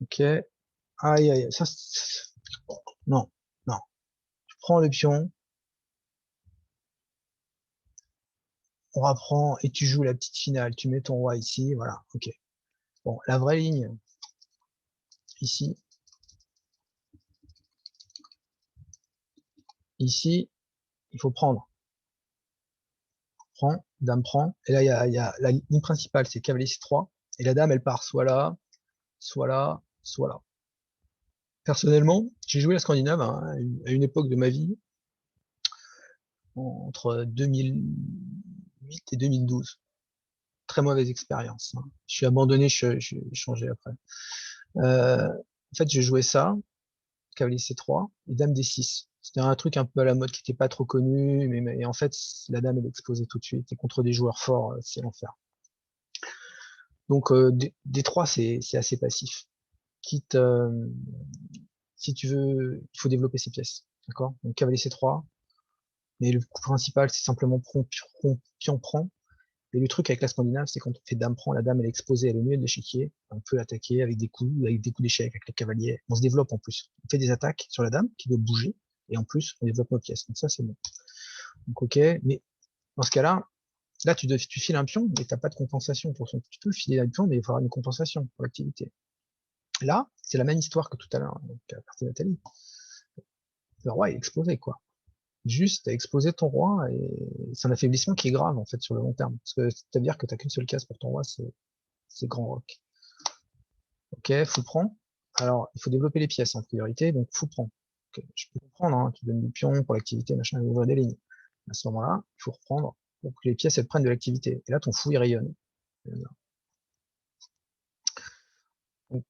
Ok. Aïe, aïe, ça, non, non. Tu prends le pion, on rapprend et tu joues la petite finale. Tu mets ton roi ici, voilà. Ok. Bon, la vraie ligne, ici. Ici, il faut prendre. Prends, dame prend. Et là, il y a la ligne principale, c'est cavalier C3. Et la dame, elle part soit là, soit là, soit là. Personnellement, j'ai joué la Scandinave hein, à une époque de ma vie, entre 2008 et 2012. Très mauvaise expérience. Hein. Je suis abandonné, je suis changé après. En fait, j'ai joué ça, cavalier C3 et dame D6. C'était un truc un peu à la mode qui n'était pas trop connu, mais en fait, la dame, elle explosait tout de suite. Et contre des joueurs forts, c'est l'enfer. Donc, D3, c'est assez passif. Quitte, si tu veux, il faut développer ses pièces. D'accord? Donc, cavalier C3. Mais le coup principal, c'est simplement pion prend. Et le truc avec la Scandinave, c'est quand on fait dame prend, la dame elle est exposée, elle est au milieu de l'échiquier, on peut l'attaquer avec des coups d'échec, avec les cavaliers. On se développe en plus. On fait des attaques sur la dame qui doit bouger, et en plus, on développe nos pièces. Donc ça, c'est bon. Donc ok, mais dans ce cas-là, là, tu files un pion, mais t'as pas de compensation pour son. Tu peux filer un pion, mais il faudra une compensation pour l'activité. Là, c'est la même histoire que tout à l'heure, donc à partir de Nathalie. Le roi est exposé, quoi. Juste à exploser ton roi et c'est un affaiblissement qui est grave en fait sur le long terme parce que c'est-à-dire que t'as qu'une seule case pour ton roi, c'est grand roc. Ok, fou prend. Alors il faut développer les pièces en priorité, donc fou prend. Okay, je peux comprendre, hein, tu donnes du pion pour l'activité, machin, ouvrir des lignes. À ce moment-là, il faut reprendre pour que les pièces elles prennent de l'activité. Et là ton fou il rayonne. Donc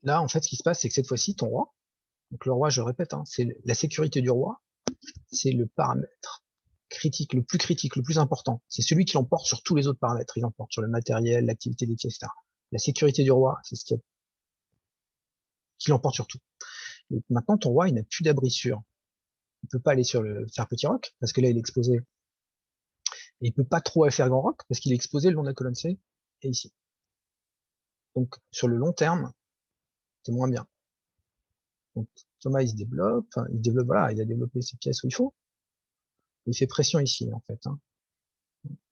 là en fait ce qui se passe c'est que cette fois-ci ton roi, donc le roi je le répète, hein, c'est la sécurité du roi, c'est le paramètre critique, le plus critique, le plus important. C'est celui qui l'emporte sur tous les autres paramètres. Il l'emporte sur le matériel, l'activité des pièces, etc. La sécurité du roi, c'est ce qui l'emporte sur tout. Et maintenant, ton roi, il n'a plus d'abri sûr. Il peut pas aller sur le faire petit roc, parce que là, il est exposé. Et il peut pas trop aller faire grand roc, parce qu'il est exposé le long de la colonne C et ici. Donc, sur le long terme, c'est moins bien. Donc, Thomas, il développe, voilà, il a développé ses pièces où il faut. Il fait pression ici, en fait. Hein.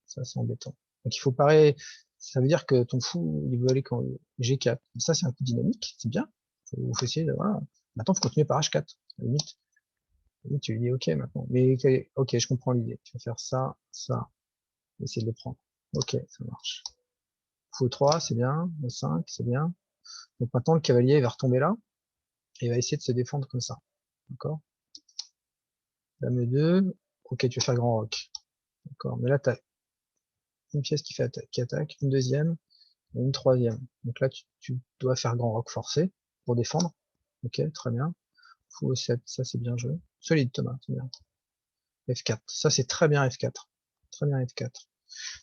Ça, c'est embêtant. Donc, il faut pareil, ça veut dire que ton fou, il veut aller quand G4. Ça, c'est un coup dynamique, c'est bien. Faut essayer de, voilà. Maintenant, faut continuer par H4. À la limite, tu lui dis, OK, maintenant. Mais, OK, je comprends l'idée. Tu vas faire ça, ça, essayer de le prendre. OK, ça marche. Fou 3, c'est bien. Le 5, c'est bien. Donc, maintenant, le cavalier va retomber là. Et il va essayer de se défendre comme ça. D'accord? Dame 2. OK, tu vas faire grand roc. D'accord. Mais là, t'as une pièce qui attaque, une deuxième, et une troisième. Donc là, tu dois faire grand roc forcé pour défendre. Ok, très bien. Fou 7, ça c'est bien joué. Solide Thomas, c'est bien. F4, ça c'est très bien F4. Très bien F4.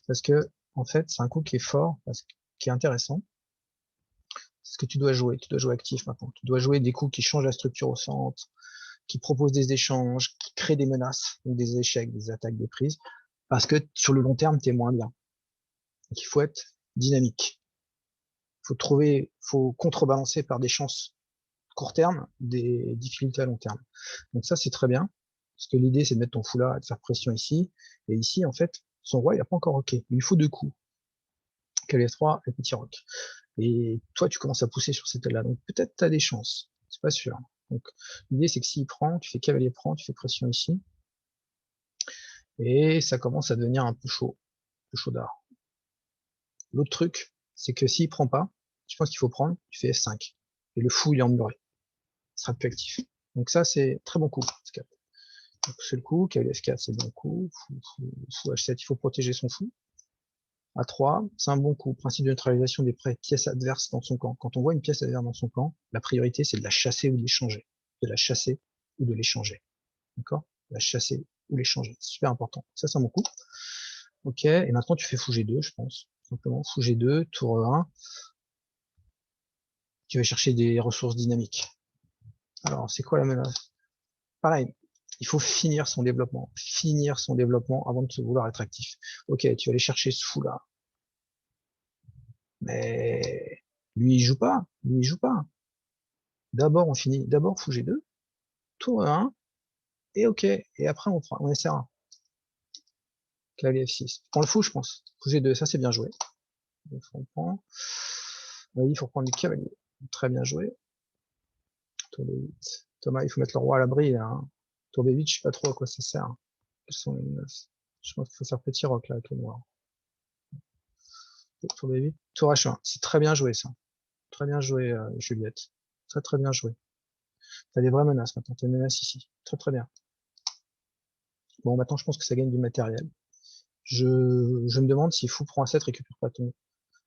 Parce que, en fait, c'est un coup qui est fort, qui est intéressant. C'est ce que tu dois jouer. Tu dois jouer actif maintenant. Tu dois jouer des coups qui changent la structure au centre, qui proposent des échanges, qui créent des menaces, des échecs, des attaques, des prises. Parce que sur le long terme, t'es moins bien. Donc il faut être dynamique. Faut contrebalancer par des chances court terme, des difficultés à long terme. Donc ça, c'est très bien. Parce que l'idée, c'est de mettre ton fou là, de faire pression ici. Et ici, en fait, son roi, il n'a pas encore roqué. Il lui faut 2 coups. Cavalier 3 et petit roc. Et toi, tu commences à pousser sur cette aile-là. Donc peut-être tu as des chances. C'est pas sûr. Donc l'idée, c'est que s'il prend, tu fais cavalier prend, tu fais pression ici. Et ça commence à devenir un peu chaud. Un peu chaudard. L'autre truc, c'est que s'il prend pas, je pense qu'il faut prendre, tu fais F5. Et le fou, il est emmuré. Il sera plus actif. Donc ça, c'est très bon coup. C'est le coup, cavalier F4, c'est bon coup, fou H7, il faut protéger son fou. A3, c'est un bon coup, principe de neutralisation des pièces adverses dans son camp. Quand on voit une pièce adverse dans son camp, la priorité c'est de la chasser ou de l'échanger. de la chasser ou de l'échanger. D'accord? La chasser ou l'échanger. C'est super important. Ça, c'est mon coup. Ok, et maintenant tu fais fou G2, je pense. Simplement, fou G2, tour 1. Tu vas chercher des ressources dynamiques. Alors, c'est quoi la menace? Pareil, il faut finir son développement. Finir son développement avant de se vouloir être actif. Ok, tu vas aller chercher ce fou-là. Mais lui, il joue pas. Lui, il joue pas. D'abord, on finit. D'abord, fou G2, tour 1, et ok. Et après, on essaiera. Cavalier F6. Prends le fou, je pense. Fou G2, ça c'est bien joué. Donc, on prend. Oui, il faut prendre du cavalier. Très bien joué. Tour B8. Thomas, il faut mettre le roi à l'abri, là. Hein. Tour B8, je sais pas trop à quoi ça sert. Quelles sont les menaces? Je pense qu'il faut faire petit roc, là, avec le noir. Tour B8. Tour H1. C'est très bien joué, ça. Très bien joué, Juliette. Très, très bien joué. T'as des vraies menaces, maintenant. T'as une menace ici. Très, très bien. Bon, maintenant, je pense que ça gagne du matériel. Je me demande si fou prend A7 récupère pas ton.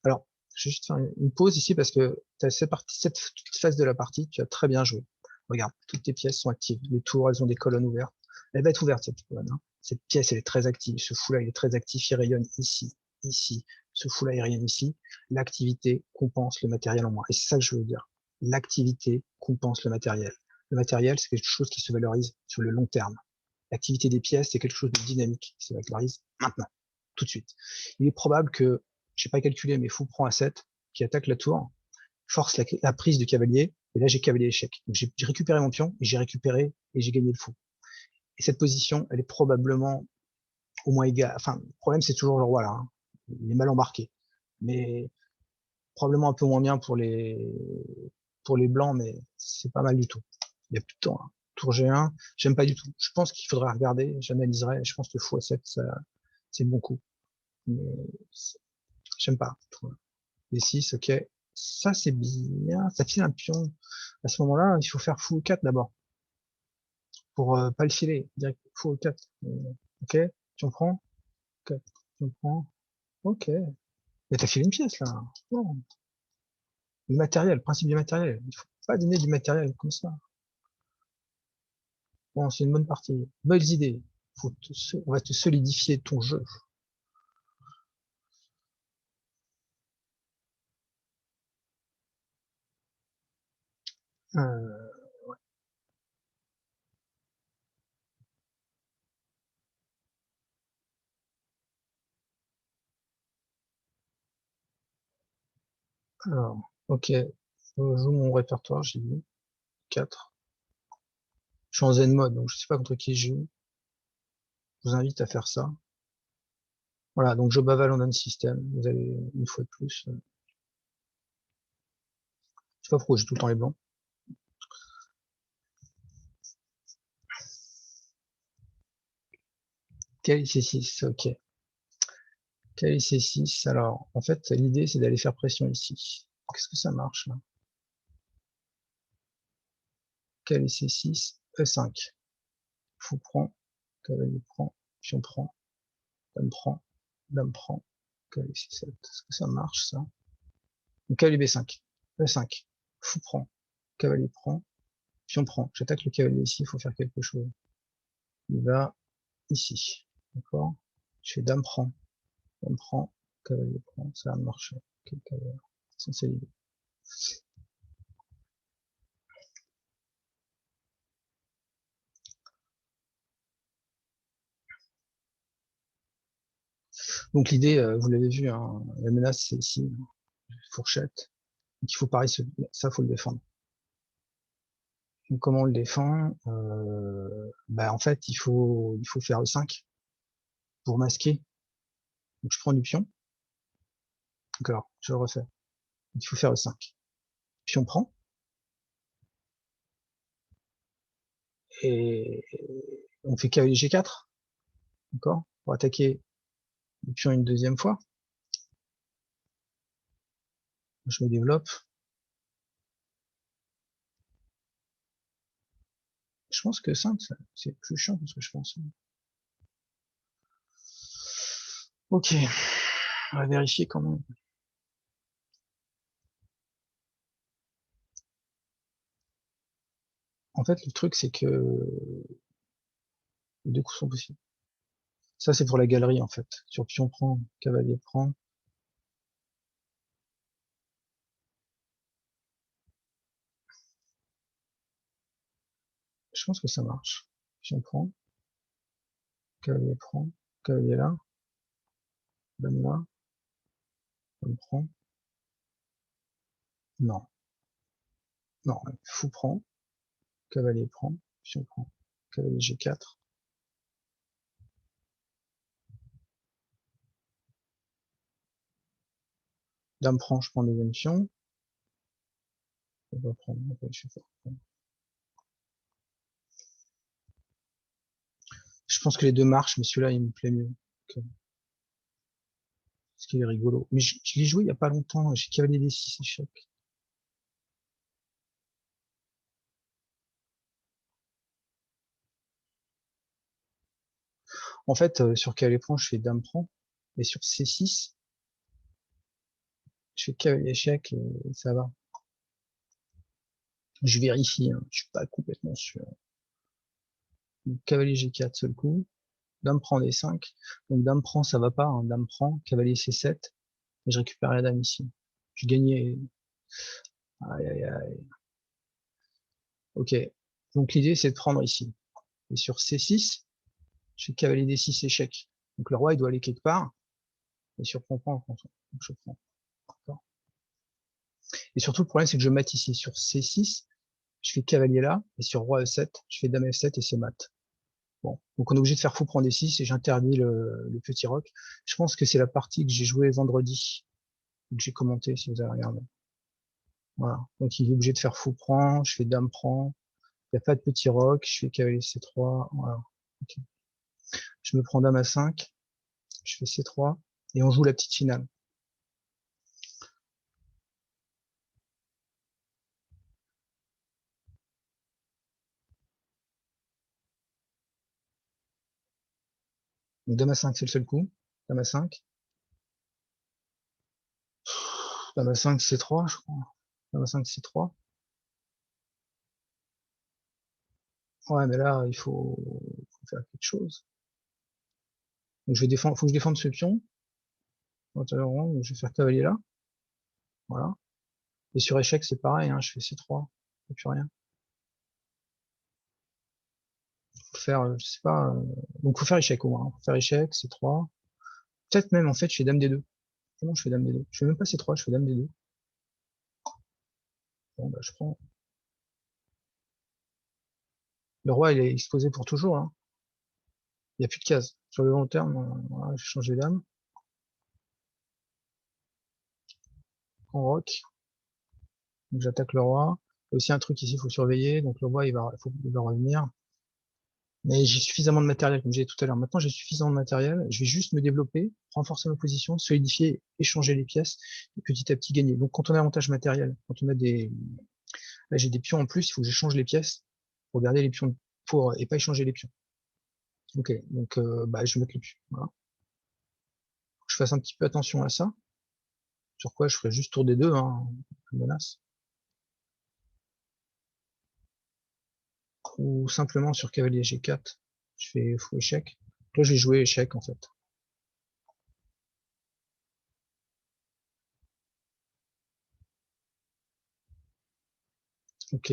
Alors, je vais juste faire une pause ici parce que tu as cette phase de la partie, tu as très bien joué. Regarde, toutes tes pièces sont actives. Les tours, elles ont des colonnes ouvertes. Elle va être ouverte, cette colonne. Hein. Cette pièce, elle est très active. Ce fou-là, il est très actif. Il rayonne ici, ici. Ce fou-là, il rayonne ici. L'activité compense le matériel en moins. Et c'est ça que je veux dire. L'activité compense le matériel. Le matériel, c'est quelque chose qui se valorise sur le long terme. L'activité des pièces, c'est quelque chose de dynamique qui se valorise maintenant, tout de suite. Il est probable que, je n'ai pas calculé, mais fou prend A7, qui attaque la tour, force la prise du cavalier, et là j'ai cavalier échec. Donc j'ai récupéré mon pion, et j'ai récupéré, et j'ai gagné le fou. Et cette position, elle est probablement au moins égale. Enfin, le problème c'est toujours le roi là. Hein. Il est mal embarqué. Mais probablement un peu moins bien pour les blancs, mais c'est pas mal du tout. Il y a plus de temps. Hein. Tour G1, j'aime pas du tout. Je pense qu'il faudrait regarder, j'analyserai. Je pense que fou A7, ça, c'est le bon coup. Mais j'aime pas. D6, ok. Ça, c'est bien. Ça file un pion. À ce moment-là, il faut faire fou 4 d'abord. Pour pas le filer. Direct, fou 4. Ok. Tu en prends? Ok. Tu en prends? Ok. Mais t'as filé une pièce, là. Non. Le matériel, le principe du matériel. Il faut pas donner du matériel comme ça. Bon, c'est une bonne partie. Bonnes idées. On va te solidifier ton jeu. Euh, alors, ok. Je joue mon répertoire, j'ai dit. 4. Je suis en zen mode, donc je sais pas contre qui je joue. Je vous invite à faire ça. Voilà, donc je bave London System. Vous avez une fois de plus. Je sais pas pourquoi j'ai tout le temps les blancs. Quel C6, ok. Quel C6, alors, en fait, l'idée, c'est d'aller faire pression ici. Qu'est-ce que ça marche, là? Quel C6, E5. Fou prend, cavalier prend, pion prend, dame prend, cavalier C7. Est-ce que ça marche, ça? Donc, cavalier B5, E5. Fou prend, cavalier prend, pion prend. J'attaque le cavalier ici, il faut faire quelque chose. Il va ici. D'accord? Je fais dame prend, cavalier prend, ça va marcher. Okay, cavalier. C'est l'idée. Donc l'idée, vous l'avez vu, hein, la menace c'est ici, fourchette. Donc il faut pareil, ça faut le défendre. Donc comment on le défend bah, en fait il faut faire E5 pour masquer. Donc je prends du pion. Donc alors je le refais. Donc, il faut faire E5. Pion prend et on fait cavalier G4, d'accord, pour attaquer le pion une deuxième fois. Je me développe. Je pense que 5, c'est plus chiant que ce que je pense. Ok, on va vérifier quand même. En fait, le truc, c'est que les deux coups sont possibles. Ça, c'est pour la galerie, en fait. Sur pion prend, cavalier prend. Je pense que ça marche. Pion prend, cavalier là, dame là, dame prend. Non, non, fou prend, cavalier prend, pion prend, cavalier G4. Dame prend, je prends deuxième pion. On va prendre, je pense que les deux marchent, mais celui-là, il me plaît mieux. Parce qu'il est rigolo. Mais je l'ai joué il y a pas longtemps. J'ai cavalier D6 échec. En fait, sur cavalier prend, je fais dame prend. Et sur C6, je fais cavalier échec et ça va. Je vérifie, hein, je suis pas complètement sûr. Donc, cavalier G4, seul coup. Dame prend D5. Donc dame prend, ça va pas. Hein. Dame prend, cavalier C7. Et je récupère la dame ici. Je gagnais. Aïe, aïe, aïe. Ok. Donc l'idée, c'est de prendre ici. Et sur C6, je fais cavalier D6 échec. Donc le roi, il doit aller quelque part. Et sur prend, donc je prends. Et surtout, le problème, c'est que je mate ici. Sur C6, je fais cavalier là. Et sur roi E7, je fais dame F7 et c'est mat. Bon. Donc on est obligé de faire fou prendre D6 et j'interdis le petit roc. Je pense que c'est la partie que j'ai jouée vendredi. Que j'ai commenté, si vous avez regardé. Voilà. Donc il est obligé de faire fou prend. Je fais dame prend. Il n'y a pas de petit roc. Je fais cavalier C3. Voilà. Okay. Je me prends dame A5. Je fais C3. Et on joue la petite finale. Donc dame A5, c'est le seul coup. Dame A5. Dame A5, C3, je crois. Dame A5, C3. Ouais, mais là, il faut faire quelque chose. Donc je vais défendre, faut que je défende ce pion. Je vais faire cavalier là. Voilà. Et sur échec, c'est pareil, hein, je fais C3. Et plus rien. Faut faire, je sais pas, donc faut faire échec au moins. Hein. Faut faire échec, C3. Peut-être même, en fait, je fais dame D2. Comment je fais dame D2? Je fais même pas C3, je fais dame D2. Bon, bah, je prends. Le roi, il est exposé pour toujours, hein. Il n'y a plus de cases. Sur le long terme, voilà, je change les dames. En roc. Donc j'attaque le roi. Il y a aussi un truc ici, il faut surveiller. Donc le roi, il va revenir. Mais j'ai suffisamment de matériel, comme j'ai dit tout à l'heure. Maintenant, j'ai suffisamment de matériel. Je vais juste me développer, renforcer ma position, solidifier, échanger les pièces, et petit à petit gagner. Donc, quand on a avantage matériel, quand on a là, j'ai des pions en plus, il faut que j'échange les pièces pour garder les pions, et pas échanger les pions. Ok. Donc, bah, je vais mettre les pions. Voilà. Faut que je fasse un petit peu attention à ça. Sur quoi je ferai juste tour des deux, hein, menace. Ou simplement sur cavalier G4, je fais fou échec. Là, je vais jouer échec, en fait. Ok.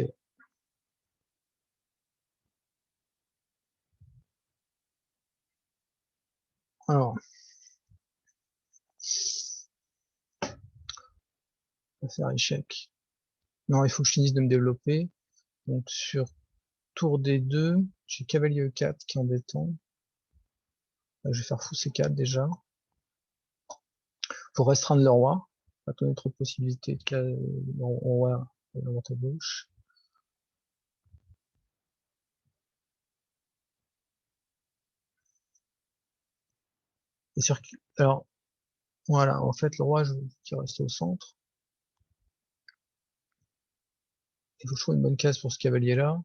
Alors, on va faire échec. Non, il faut que je finisse de me développer. Donc, sur tour D2, j'ai cavalier E4 qui est embêtant. Là, je vais faire fou C4 déjà. Faut restreindre le roi. Pas donner trop de possibilités de roi à droite à gauche. Et sur, alors, voilà, en fait, le roi, je veux qu'il reste au centre. Il faut que je trouve une bonne case pour ce cavalier-là.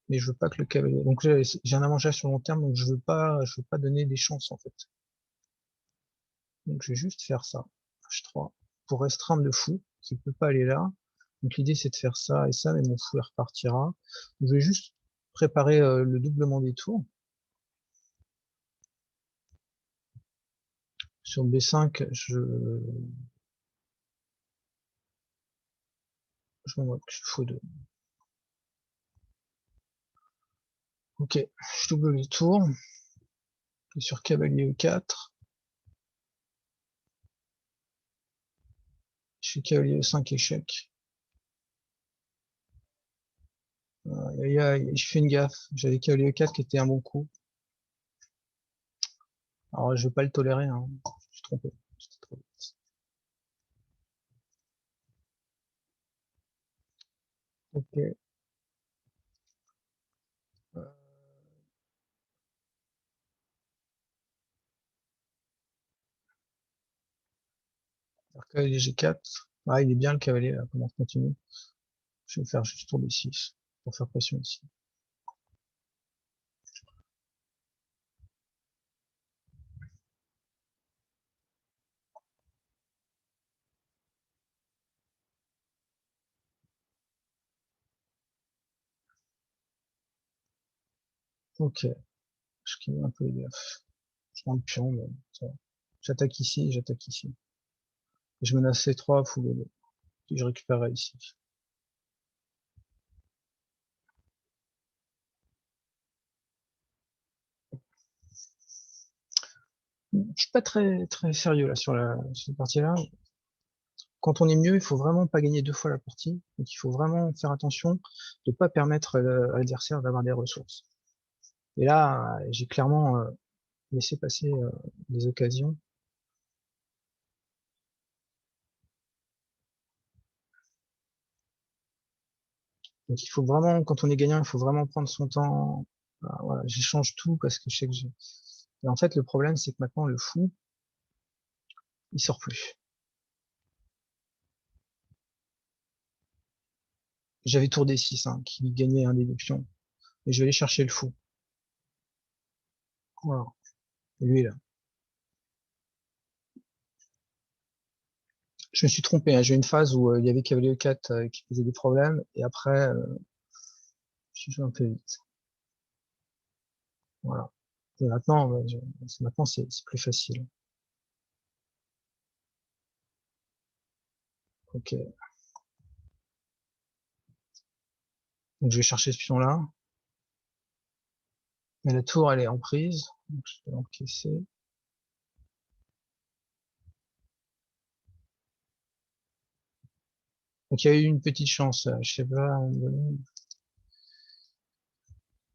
Mais je veux pas que le cavalier. Donc j'ai un avantage sur long terme, donc je veux pas donner des chances en fait. Donc je vais juste faire ça. H3. pour restreindre le fou, qui ne peut pas aller là. Donc l'idée c'est de faire ça et ça, mais mon fou il repartira. Je vais juste préparer le doublement des tours. Sur B5, je m'envoie que faux 2. Ok, je double les tours. Et sur cavalier E4, je fais cavalier E5 échec. Je fais une gaffe. J'avais cavalier E4 qui était un bon coup. Alors je vais pas le tolérer, hein. Je suis trompé. J'étais trop vite. Ok. Alors cavalier G4. Ah, il est bien le cavalier là, comment on continue. Je vais faire juste tour B6 pour faire pression ici. Ok, je cligne un peu les gaffes. Je prends le pion, mais ça va. J'attaque ici, j'attaque ici. Je menace C3, fou B2. Puis je récupérerai ici. Je suis pas très sérieux là sur cette partie-là. Quand on est mieux, il faut vraiment pas gagner 2 fois la partie. Donc il faut vraiment faire attention de pas permettre à l'adversaire d'avoir des ressources. Et là, j'ai clairement laissé passer des occasions. Donc il faut vraiment, quand on est gagnant, il faut vraiment prendre son temps. Voilà, j'échange tout parce que je sais que j'ai. Et en fait, le problème, c'est que maintenant, le fou, il sort plus. J'avais tour D6, hein, qui gagnait un déduction. Et je vais aller chercher le fou. Voilà. Et lui, là. Je me suis trompé, hein. J'ai eu une phase où il y avait cavalier E4 qui posait des problèmes. Et après, je suis joué un peu vite. Voilà. Et maintenant, maintenant, c'est plus facile. Ok. Donc, je vais chercher ce pion-là. Mais la tour, elle est en prise. Donc, je vais l'encaisser. Donc, il y a eu une petite chance, je sais pas.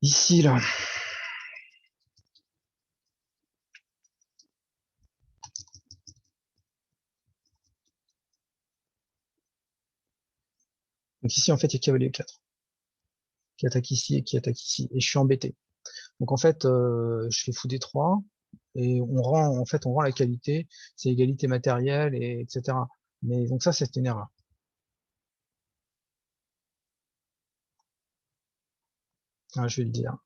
Ici, là. Donc, ici, en fait, il y a cavalier 4 qui attaque ici et qui attaque ici. Et je suis embêté. Donc, en fait, je fais fou D3 et en fait, on rend la qualité. C'est égalité matérielle et etc. Mais donc, ça, c'est une erreur. Ah, je vais le dire.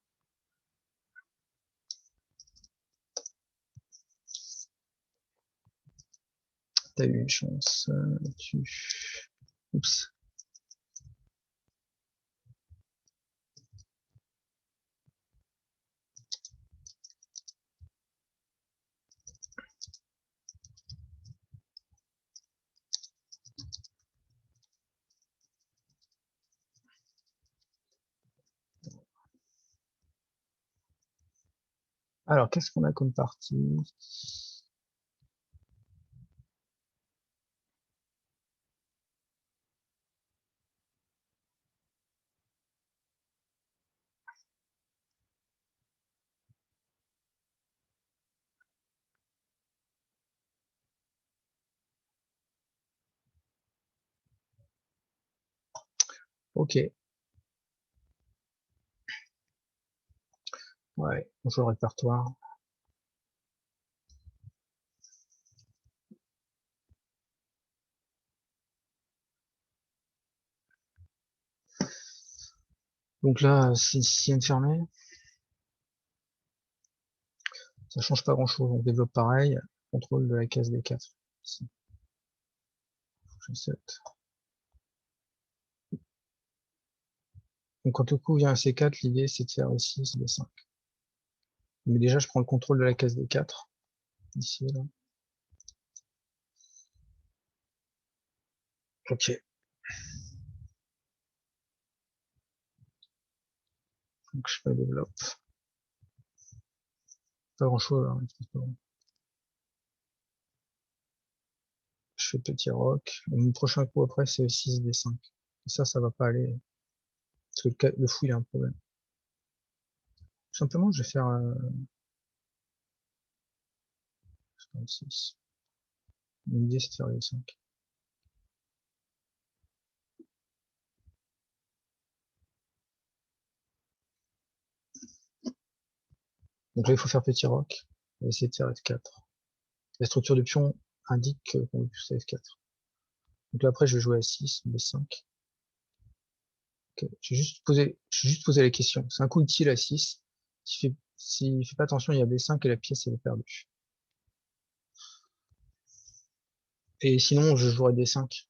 T'as eu une chance. Oups. Alors, qu'est-ce qu'on a comme partie? Ok. Ouais, on joue le répertoire. Donc là, c'est sienne fermée. Ça change pas grand chose. On développe pareil. Contrôle de la case D4. Ici. G7. Donc quand le coup vient à C4, l'idée c'est de faire E6, B5. Mais déjà je prends le contrôle de la case D4. Ici, là. Ok. Donc je développe. Pas grand chose là. Je fais petit roc. Et mon prochain coup après c'est E6, D5. Et ça va pas aller. Parce que le fou il a un problème. Tout simplement je vais faire 6. L'idée c'est de faire E5. Donc là il faut faire petit roc. On va essayer de faire F4. La structure de pion indique qu'on veut pousser F4. Donc là après je vais jouer à 6, B5. Okay. J'ai juste posé la question. C'est un coup utile à 6. S'il fait pas attention, il y a B5 et la pièce elle est perdue. Et sinon je jouerai D5.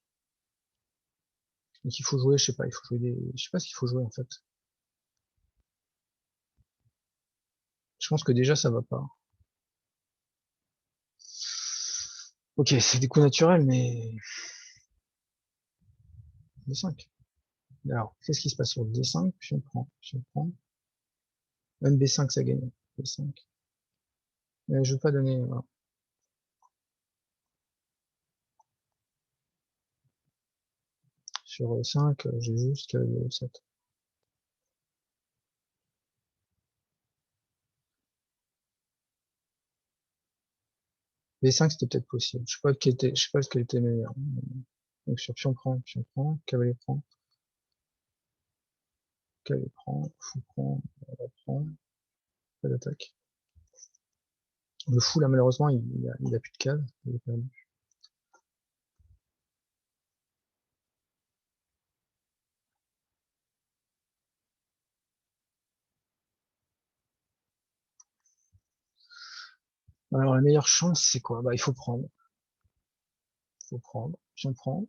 Donc il faut jouer, je sais pas, il faut jouer des. Je sais pas ce qu'il faut jouer en fait. Je pense que déjà ça va pas. Ok, c'est des coups naturels, mais D5. Alors, qu'est-ce qui se passe sur D5? Puis on prend. Même B5, ça gagne. B5. Mais je veux pas donner. Voilà. Sur 5, j'ai juste le 7. B5, c'était peut-être possible. Je sais pas ce qui était meilleur. Donc sur pion prend, cavalier prend, fou prend, pas d'attaque. Le fou, là, malheureusement, il a plus de cave. Il est perdu. Alors, la meilleure chance, c'est quoi? Bah, il faut prendre. Il faut prendre. Pion prend.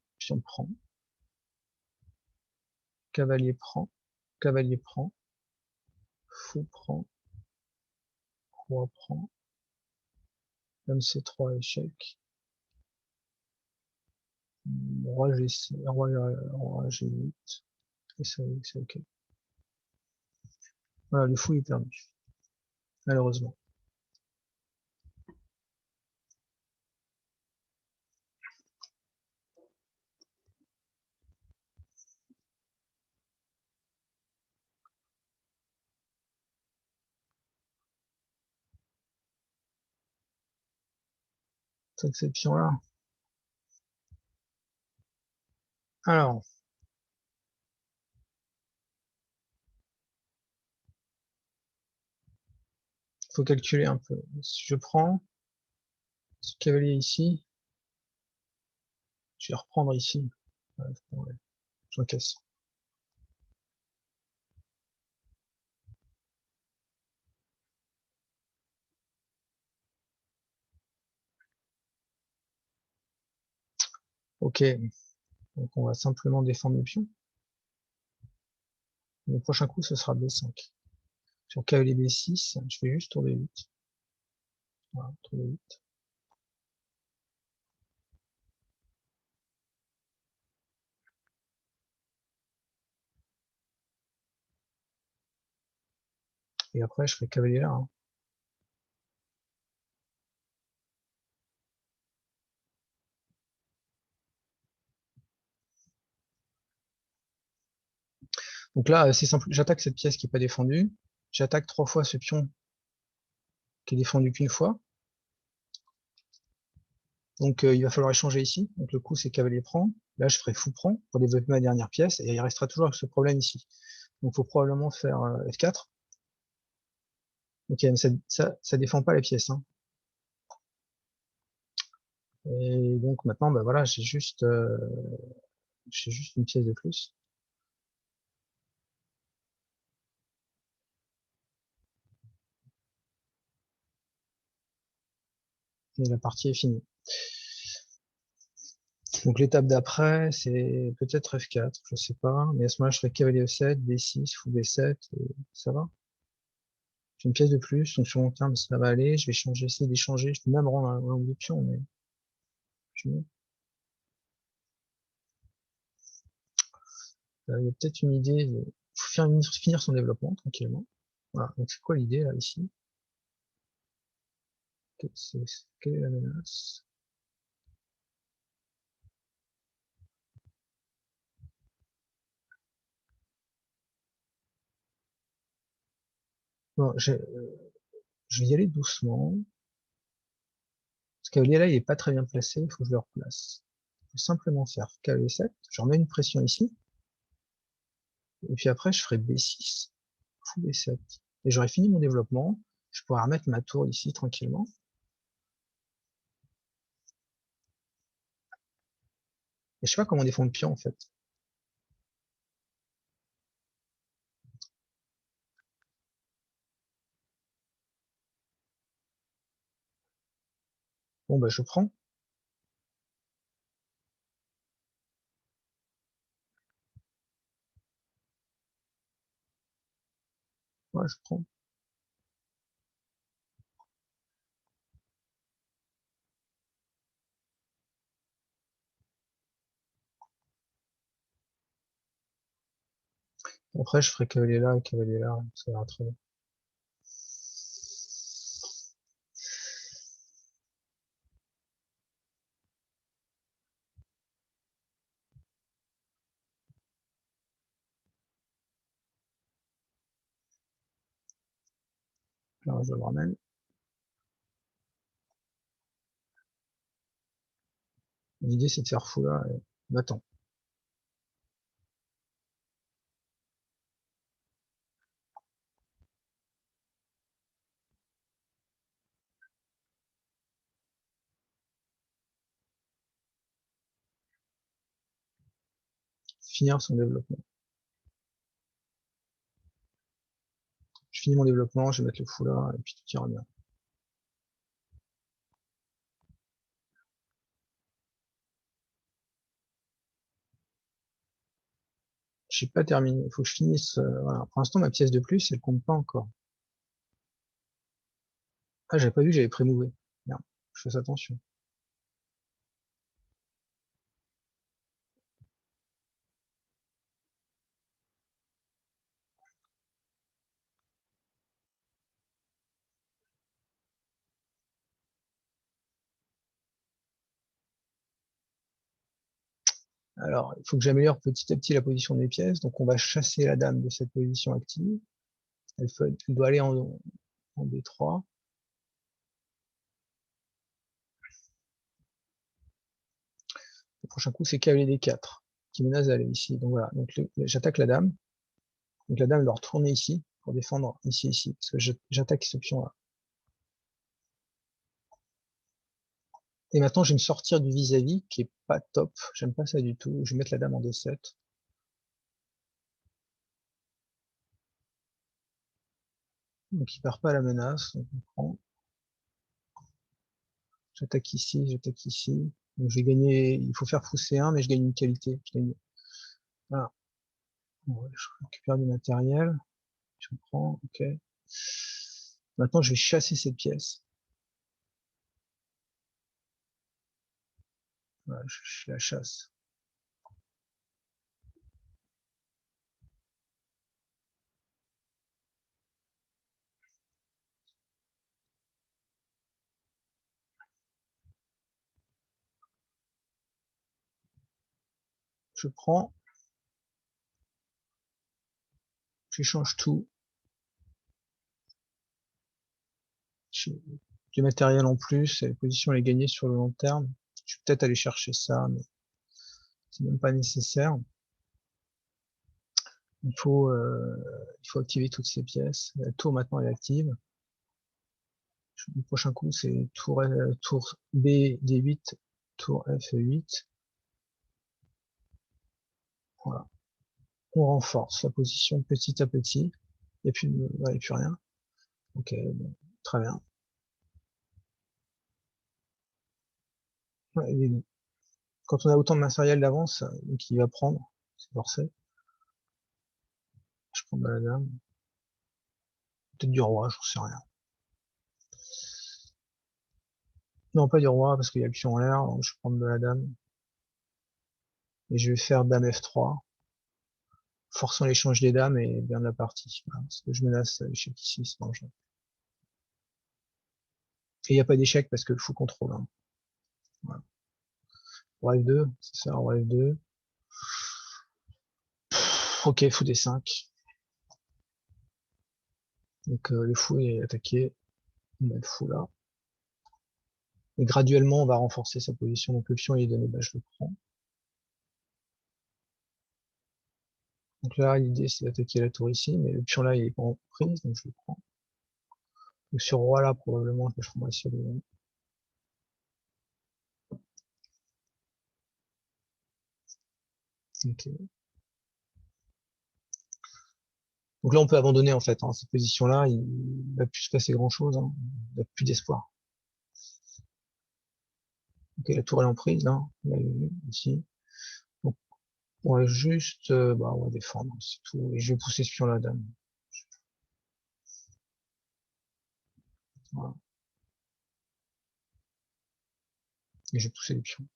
Cavalier prend. Fou prend. Roi prend. Dame C3, échec. Roi G6, roi G8. Et ça, c'est ok. Voilà, le fou est perdu. Malheureusement. Cette exception-là. Alors, faut calculer un peu. Si je prends ce cavalier ici, je vais reprendre ici. Ouais, j'encaisse. Ok, donc on va simplement défendre le pion. Le prochain coup, ce sera B5. Sur cavalier B6, je fais juste tour D8. Voilà, tour D8. Et après, je ferai cavalier là. Hein. Donc là, c'est simple. J'attaque cette pièce qui n'est pas défendue. J'attaque 3 fois ce pion qui est défendu qu'une fois. Donc il va falloir échanger ici. Donc le coup, c'est cavalier prend. Là, je ferai fou prend pour développer ma dernière pièce. Et il restera toujours ce problème ici. Donc il faut probablement faire F4. Ok, mais ça défend pas la pièce. Hein. Et donc maintenant, bah voilà, j'ai juste une pièce de plus. Et la partie est finie. Donc l'étape d'après, c'est peut-être F4, je sais pas, mais à ce moment-là, je ferai cavalier E7, B6, fou B7, et ça va. J'ai une pièce de plus, donc sur long terme, ça va aller. Je vais changer, essayer d'échanger. Je peux même rendre un langue de pion, mais il y a peut-être une idée. Il faut finir son développement tranquillement. Voilà. Donc c'est quoi l'idée là ici? Quelle est la menace? Bon, je vais y aller doucement. Ce cavalier là, il est pas très bien placé, il faut que je le replace. Je vais simplement faire cavalier 7, je remets une pression ici, et puis après je ferai B6, fou B7. Et j'aurai fini mon développement, je pourrai remettre ma tour ici tranquillement. Et je sais pas comment défendre le pion en fait. Bon bah je prends. Ouais, je prends. Après je ferai cavalier là et cavalier là, ça ira très bien. Là je le ramène. L'idée c'est de faire fou là et va-t'en. Finir son développement. Je finis mon développement, je vais mettre le fou là et puis tout ira bien. J'ai pas terminé, il faut que je finisse. Voilà. Pour l'instant ma pièce de plus elle compte pas encore. Ah j'avais pas vu que j'avais pré-mouvé. Merde, je fais attention. Alors, il faut que j'améliore petit à petit la position des pièces. Donc, on va chasser la dame de cette position active. Elle doit aller en D3. Le prochain coup, c'est cavalier D4 qui menace d'aller ici. Donc voilà. Donc j'attaque la dame. Donc la dame doit retourner ici pour défendre ici, parce que j'attaque cette option-là. Et maintenant, je vais me sortir du vis-à-vis qui est pas top. J'aime pas ça du tout. Je vais mettre la dame en D7. Donc il perd pas la menace. Donc on prend. J'attaque ici, j'attaque ici. Donc je vais gagner. Il faut faire fou C1, mais je gagne une qualité. Voilà. Bon, je récupère du matériel. Je prends. Ok. Maintenant, je vais chasser cette pièce. Voilà, je la chasse. Je prends. J'échange tout. J'ai du matériel en plus. Et la position elle est gagnée sur le long terme. Je vais peut-être aller chercher ça, mais c'est même pas nécessaire. Il faut activer toutes ces pièces. La tour maintenant est active. Le prochain coup, c'est tour B, D8, tour F8. Voilà. On renforce la position petit à petit. Et puis, ouais, et plus rien. Ok, bon, très bien. Ouais, Quand on a autant de matériel d'avance, donc il va prendre, c'est forcé. Je prends de la dame. Peut-être du roi, j'en sais rien. Non, pas du roi, parce qu'il y a le pion en l'air, donc je vais prendre de la dame. Et je vais faire dame F3, forçant l'échange des dames et bien de la partie. Voilà, parce que je menace l'échec ici, c'est dangereux. Et il n'y a pas d'échec parce que le fou contrôle. Hein. Voilà. Roi F2, c'est ça, roi F2. Ok, fou D5. Donc le fou est attaqué. On met le fou là. Et graduellement, on va renforcer sa position. Donc le pion il est donné, bah, je le prends. Donc là, l'idée c'est d'attaquer la tour ici, mais le pion là il est pas en prise, donc je le prends. Donc sur roi là, probablement, je prendrai sur le. Ok. Donc là, on peut abandonner en fait. Hein. Cette position-là, il va plus se passer grand-chose. Hein. Il n'y a plus d'espoir. Ok, la tour est en prise là. Là, ici. Donc, on va juste, bah, on va défendre, c'est tout. Et je vais pousser ce pion là, dame. Voilà. Et je vais pousser les pions.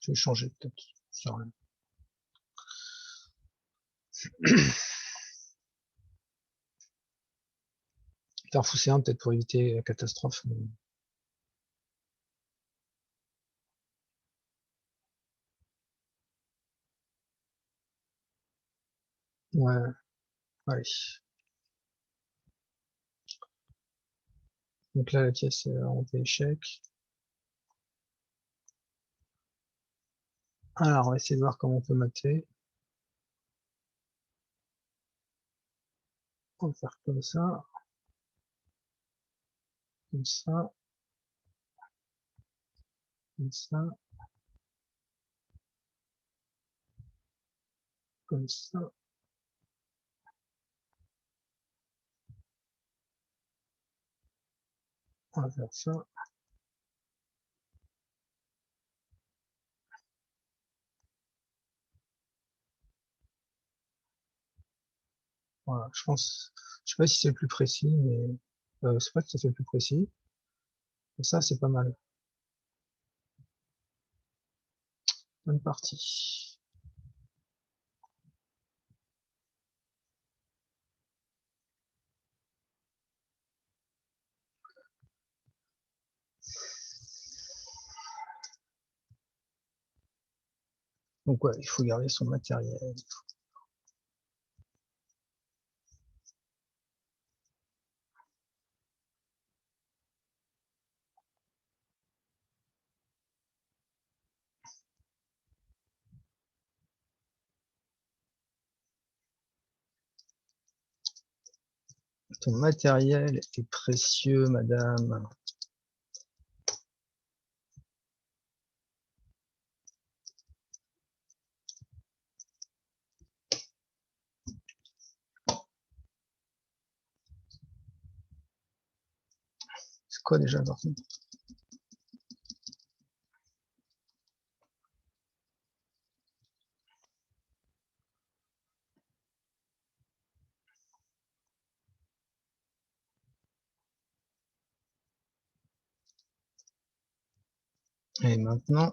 Je vais changer peut-être. Je sais rien. Faire fou C1 peut-être pour éviter la catastrophe. Mais... Ouais, allez. Donc là, la pièce est en échec. Alors, on va essayer de voir comment on peut mater. On va faire comme ça, comme ça, comme ça, comme ça. On va faire ça. Voilà, je pense, je sais pas si c'est le plus précis, mais c'est pas tout à fait le plus précis. Et ça, c'est pas mal. Bonne partie. Donc ouais, il faut garder son matériel. Ton matériel est précieux, madame. C'est quoi déjà, par contre? Et maintenant,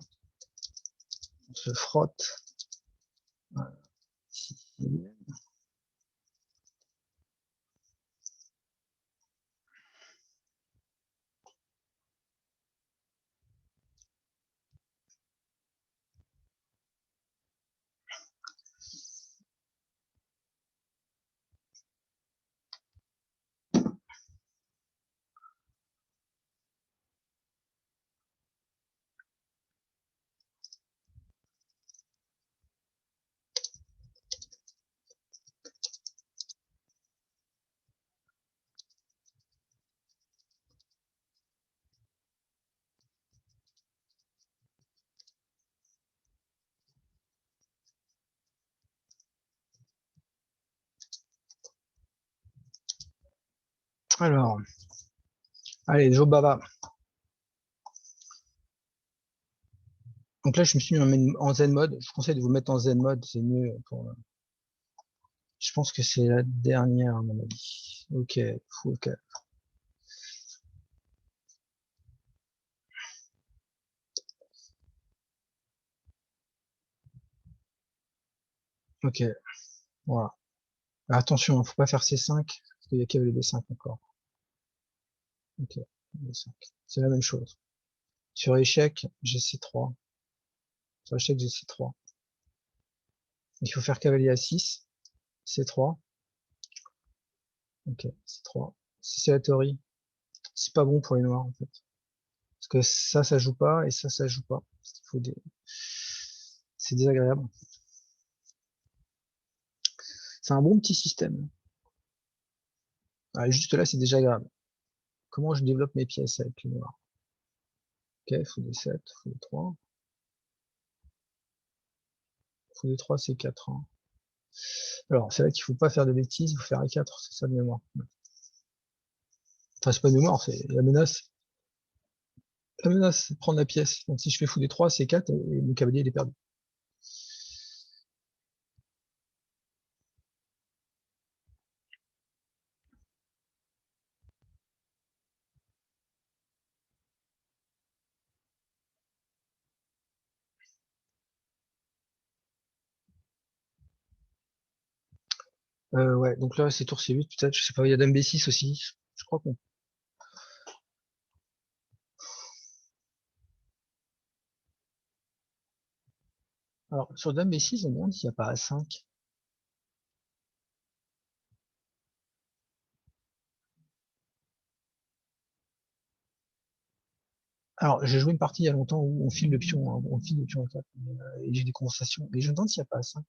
on se frotte. Voilà. Alors, allez, Joe Baba. Donc là, je me suis mis en zen mode. Je vous conseille de vous mettre en zen mode, c'est mieux pour. Je pense que c'est la dernière, à mon avis. Ok, ok. Ok, voilà. Attention, il ne faut pas faire C5, parce qu'il y a cavalier B5 encore. Ok, B5. C'est la même chose. Sur échec, j'ai C3. Sur échec, j'ai C3. Il faut faire cavalier A6, C3. Ok, C3. Si c'est la théorie, c'est pas bon pour les noirs, en fait. Parce que ça joue pas, et ça joue pas. C'est désagréable. C'est un bon petit système. Ah, juste là, c'est déjà agréable. Comment je développe mes pièces avec les noirs? Ok, fou D7, fou D3. Fou D3, c'est 4. Hein. Alors, c'est là qu'il faut pas faire de bêtises, il faut faire A4, c'est ça de mémoire. Enfin, c'est pas de mémoire, c'est la menace. La menace, c'est de prendre la pièce. Donc, si je fais fou D3, c'est 4 et mon cavalier, il est perdu. Ouais, donc là, c'est tour C8, peut-être, je sais pas, il y a dame B6 aussi. Je crois qu'on. Alors, sur dame B6, on me demande s'il n'y a pas A5. Alors, j'ai joué une partie il y a longtemps où on file le pion, hein, on file le pion A4, et j'ai des conversations. Et je me demande s'il n'y a pas A5.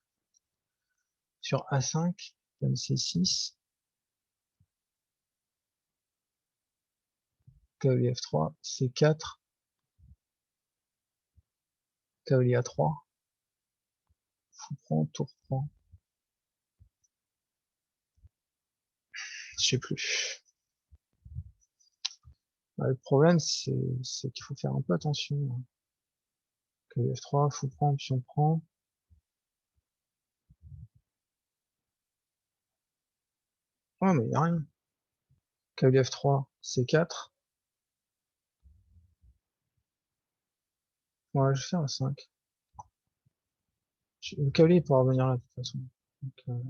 Sur A5, dame C6, cavalier F3, C4, cavalier A3, fou prend, tour prend. Je sais plus. Le problème, c'est qu'il faut faire un peu attention. Hein. Cavalier F3, fou prend, pion prend. Ouais, mais il n'y a rien. Cavalier F3, C4. Ouais, je vais faire un 5. Le cavalier pourra revenir là, de toute façon. Donc,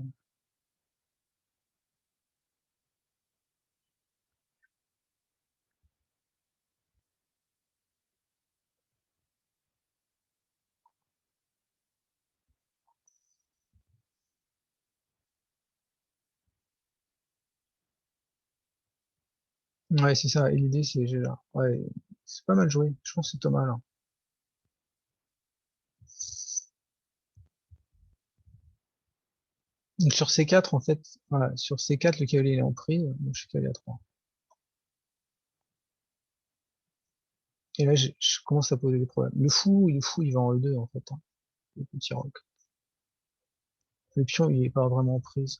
ouais, c'est ça. Et l'idée, c'est là. Ouais, c'est pas mal joué. Je pense que c'est Thomas, là. Donc, sur C4, en fait, voilà, sur C4, le cavalier il est en prise. Donc, je suis cavalier à 3. Et là, je commence à poser des problèmes. Le fou, il va en E2, en fait. Hein, le petit roc. Le pion, il est pas vraiment en prise.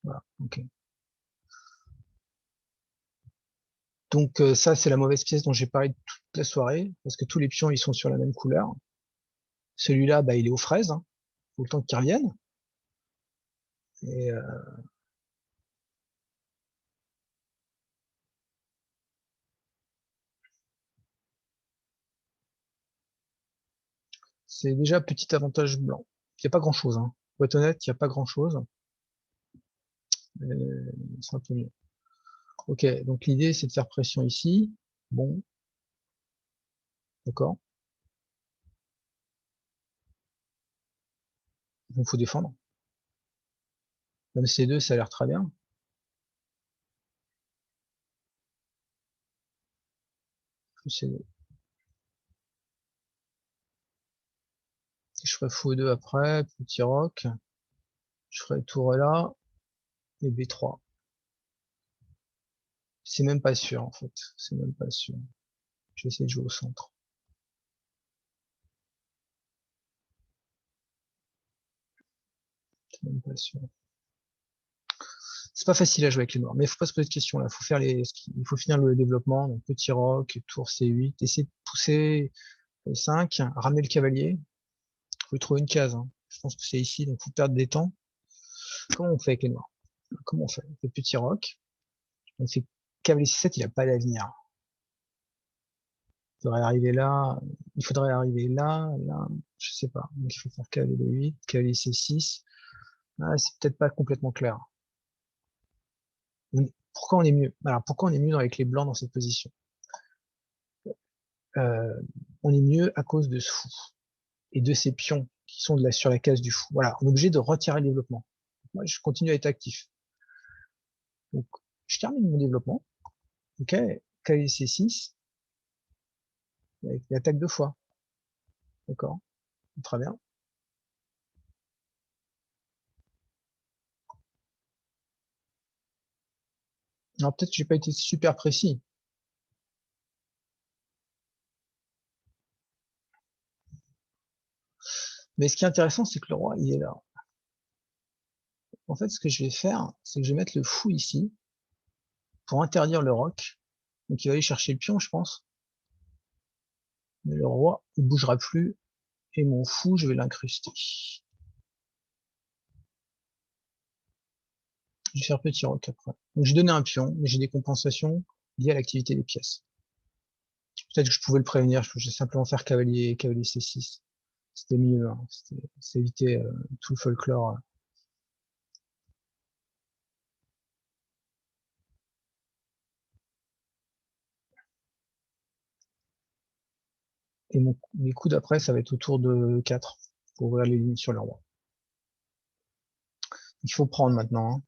Voilà, ok. Donc, ça, c'est la mauvaise pièce dont j'ai parlé toute la soirée, parce que tous les pions, ils sont sur la même couleur. Celui-là, bah, il est aux fraises. Hein. Faut le temps qu'il revienne. Et c'est déjà petit avantage blanc. Il n'y a pas grand-chose. Hein. Pour être honnête, il n'y a pas grand-chose. C'est un peu mieux. Ok, donc l'idée, c'est de faire pression ici. Bon, d'accord. Donc, faut défendre. Même C2, ça a l'air très bien. C2. Je ferai fou 2 après, petit roc. Je ferai tour là et B3. C'est même pas sûr, en fait. C'est même pas sûr. Je vais essayer de jouer au centre. C'est même pas sûr. C'est pas facile à jouer avec les noirs, mais il faut pas se poser de questions là. Il faut finir le développement. Donc petit roc, tour C8, essayer de pousser 5, ramener le cavalier. Il faut lui trouver une case. Hein. Je pense que c'est ici, donc il faut perdre des temps. Comment on fait avec les noirs? Comment on fait? On fait petit roc. On fait cavalier C7, il n'a pas d'avenir. Il faudrait arriver là. Il faudrait arriver là, là. Je sais pas. Donc il faut faire cavalier B8, cavalier C6. Ah, c'est peut-être pas complètement clair. Pourquoi on est mieux? Alors pourquoi on est mieux avec les blancs dans cette position? On est mieux à cause de ce fou et de ces pions qui sont sur la case du fou. Voilà, on est obligé de retirer le développement. Moi, je continue à être actif. Donc, je termine mon développement. Ok, cavalier C6 avec l'attaque 2 fois. D'accord, très bien. Alors peut-être que j'ai pas été super précis. Mais ce qui est intéressant, c'est que le roi, il est là. En fait, ce que je vais faire, c'est que je vais mettre le fou ici pour interdire le roc. Donc il va aller chercher le pion, je pense. Mais le roi, il bougera plus. Et mon fou, je vais l'incruster. Je vais faire petit roc après. Donc j'ai donné un pion, mais j'ai des compensations liées à l'activité des pièces. Peut-être que je pouvais le prévenir, je pouvais simplement faire cavalier, cavalier C6. C'était mieux, hein. C'était éviter tout le folklore. Et mes coups d'après, ça va être autour de 4 pour ouvrir les lignes sur le roi. Il faut prendre maintenant. Hein.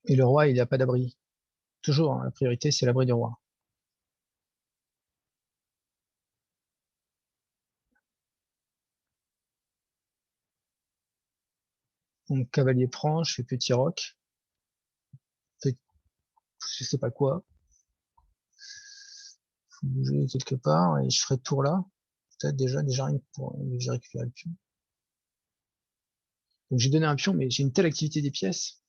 Et le roi, il n'a pas d'abri. Toujours, hein, la priorité, c'est l'abri du roi. Donc cavalier prend, je fais petit roc. Je sais pas quoi. Faut bouger quelque part et je ferai tour là. Peut-être déjà rien pour j'ai récupéré le pion. Donc j'ai donné un pion, mais j'ai une telle activité des pièces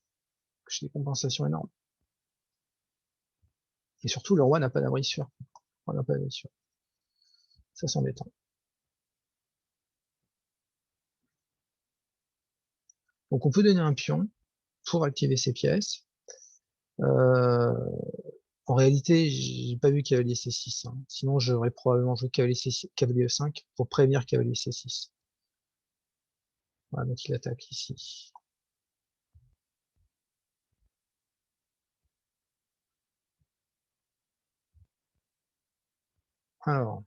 que j'ai des compensations énormes. Et surtout, le roi n'a pas d'abri sûr. On n'a pas d'abri sûr. Ça, c'est embêtant. Donc on peut donner un pion pour activer ces pièces. Euh, En réalité, j'ai pas vu cavalier C6. Hein. Sinon, j'aurais probablement joué cavalier C6, cavalier E5 pour prévenir cavalier C6. Voilà, donc il attaque ici. Alors,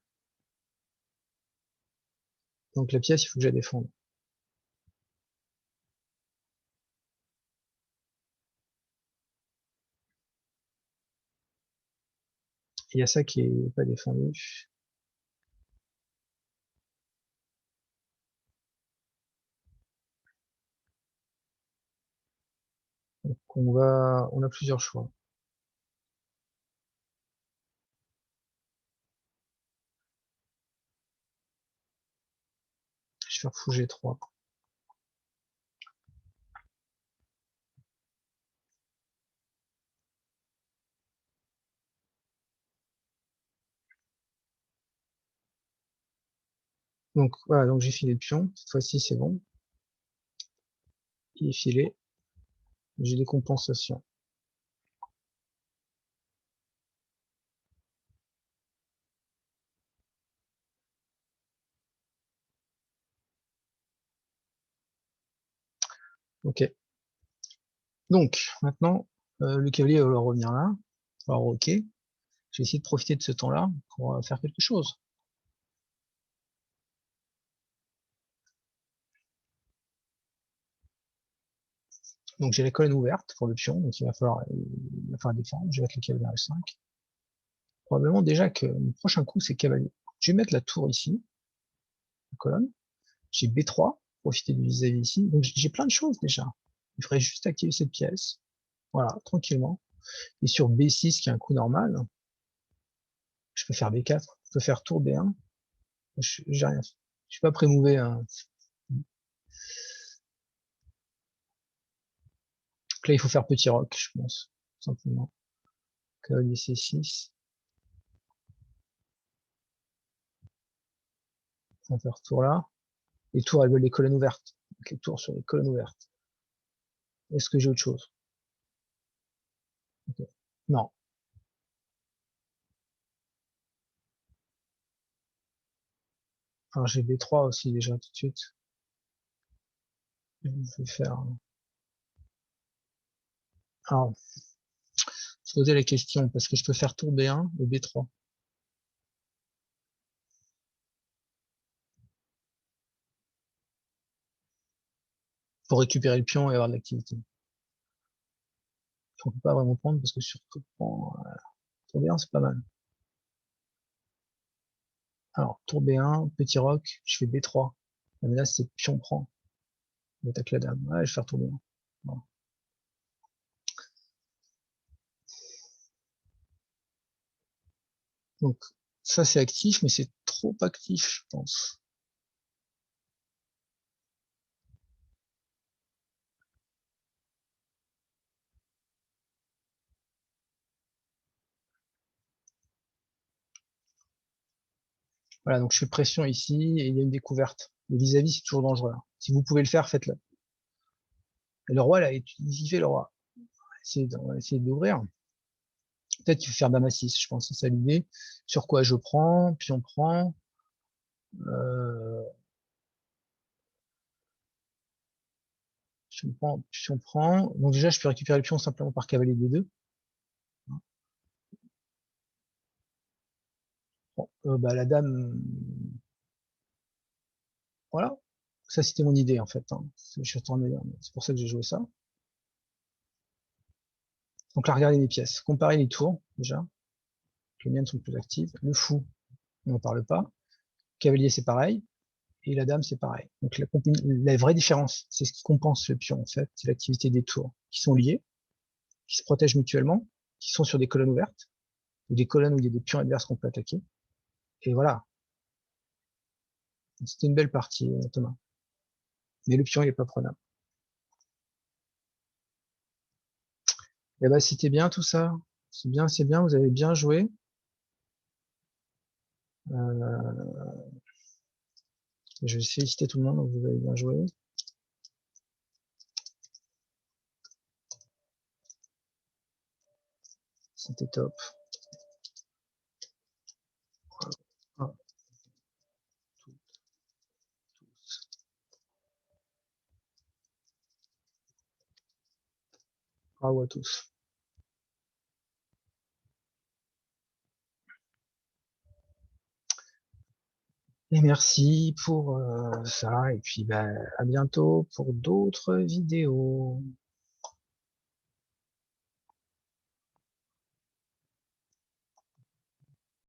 donc la pièce, il faut que je la défende. Il y a ça qui est pas défendu. Donc on a plusieurs choix. Je vais faire fou G3. Donc voilà, donc j'ai filé le pion. Cette fois-ci, c'est bon. Il est filé. J'ai des compensations. Ok. Donc maintenant, le cavalier va revenir là. Alors ok. Je vais essayer de profiter de ce temps-là pour faire quelque chose. Donc j'ai la colonne ouverte pour le pion, donc il va falloir défendre. Je vais mettre le cavalier à E5. Probablement déjà que mon prochain coup, c'est cavalier. Je vais mettre la tour ici, la colonne. J'ai B3, profiter du vis-à-vis ici. Donc j'ai plein de choses déjà. Il faudrait juste activer cette pièce. Voilà, tranquillement. Et sur B6, qui est un coup normal, je peux faire B4, je peux faire tour B1. J'ai rien fait. Je suis pas prémouvé. Hein. Donc là, il faut faire petit roc, je pense, simplement. Cavalier C6. On va faire tour là. Les tours, elles veulent les colonnes ouvertes. Donc les tours sur les colonnes ouvertes. Est-ce que j'ai autre chose? Okay. Non. Alors j'ai B3 aussi déjà tout de suite. Je vais faire. Alors, se poser la question, parce que je peux faire tour B1 et B3. Pour récupérer le pion et avoir de l'activité. On peut pas vraiment prendre parce que sur tour B1, c'est pas mal. Alors, tour B1, petit roc, je fais B3. La menace, c'est pion prend. On attaque la dame. Ouais, je vais faire tour B1. Voilà. Donc, ça, c'est actif, mais c'est trop actif, je pense. Voilà, donc je fais pression ici et il y a une découverte. Le vis-à-vis, c'est toujours dangereux. Si vous pouvez le faire, faites-le. Et le roi, là, il fait le roi. On va essayer d'ouvrir. Peut-être qu'il faut faire dame à 6, je pense, c'est ça l'idée. Sur quoi je prends, puis on prend. Euh, puis on prend, puis on prend. Donc déjà, je peux récupérer le pion simplement par cavalier D2. Bon, bah, la dame, voilà. Ça, c'était mon idée, en fait. Hein. Je suis retourné, c'est pour ça que j'ai joué ça. Donc là, regardez les pièces. Comparez les tours, déjà. Les miennes sont plus actives. Le fou, on n'en parle pas. Cavalier, c'est pareil. Et la dame, c'est pareil. Donc la vraie différence, c'est ce qui compense le pion, en fait, c'est l'activité des tours qui sont liés, qui se protègent mutuellement, qui sont sur des colonnes ouvertes, ou des colonnes où il y a des pions adverses qu'on peut attaquer. Et voilà. C'était une belle partie, Thomas. Mais le pion, il est pas prenable. Et bah, c'était bien tout ça. C'est bien, vous avez bien joué. Euh, je vais féliciter tout le monde, vous avez bien joué. C'était top. Ah, tous. Bravo à tous. Et merci pour ça. Et puis bah, à bientôt pour d'autres vidéos.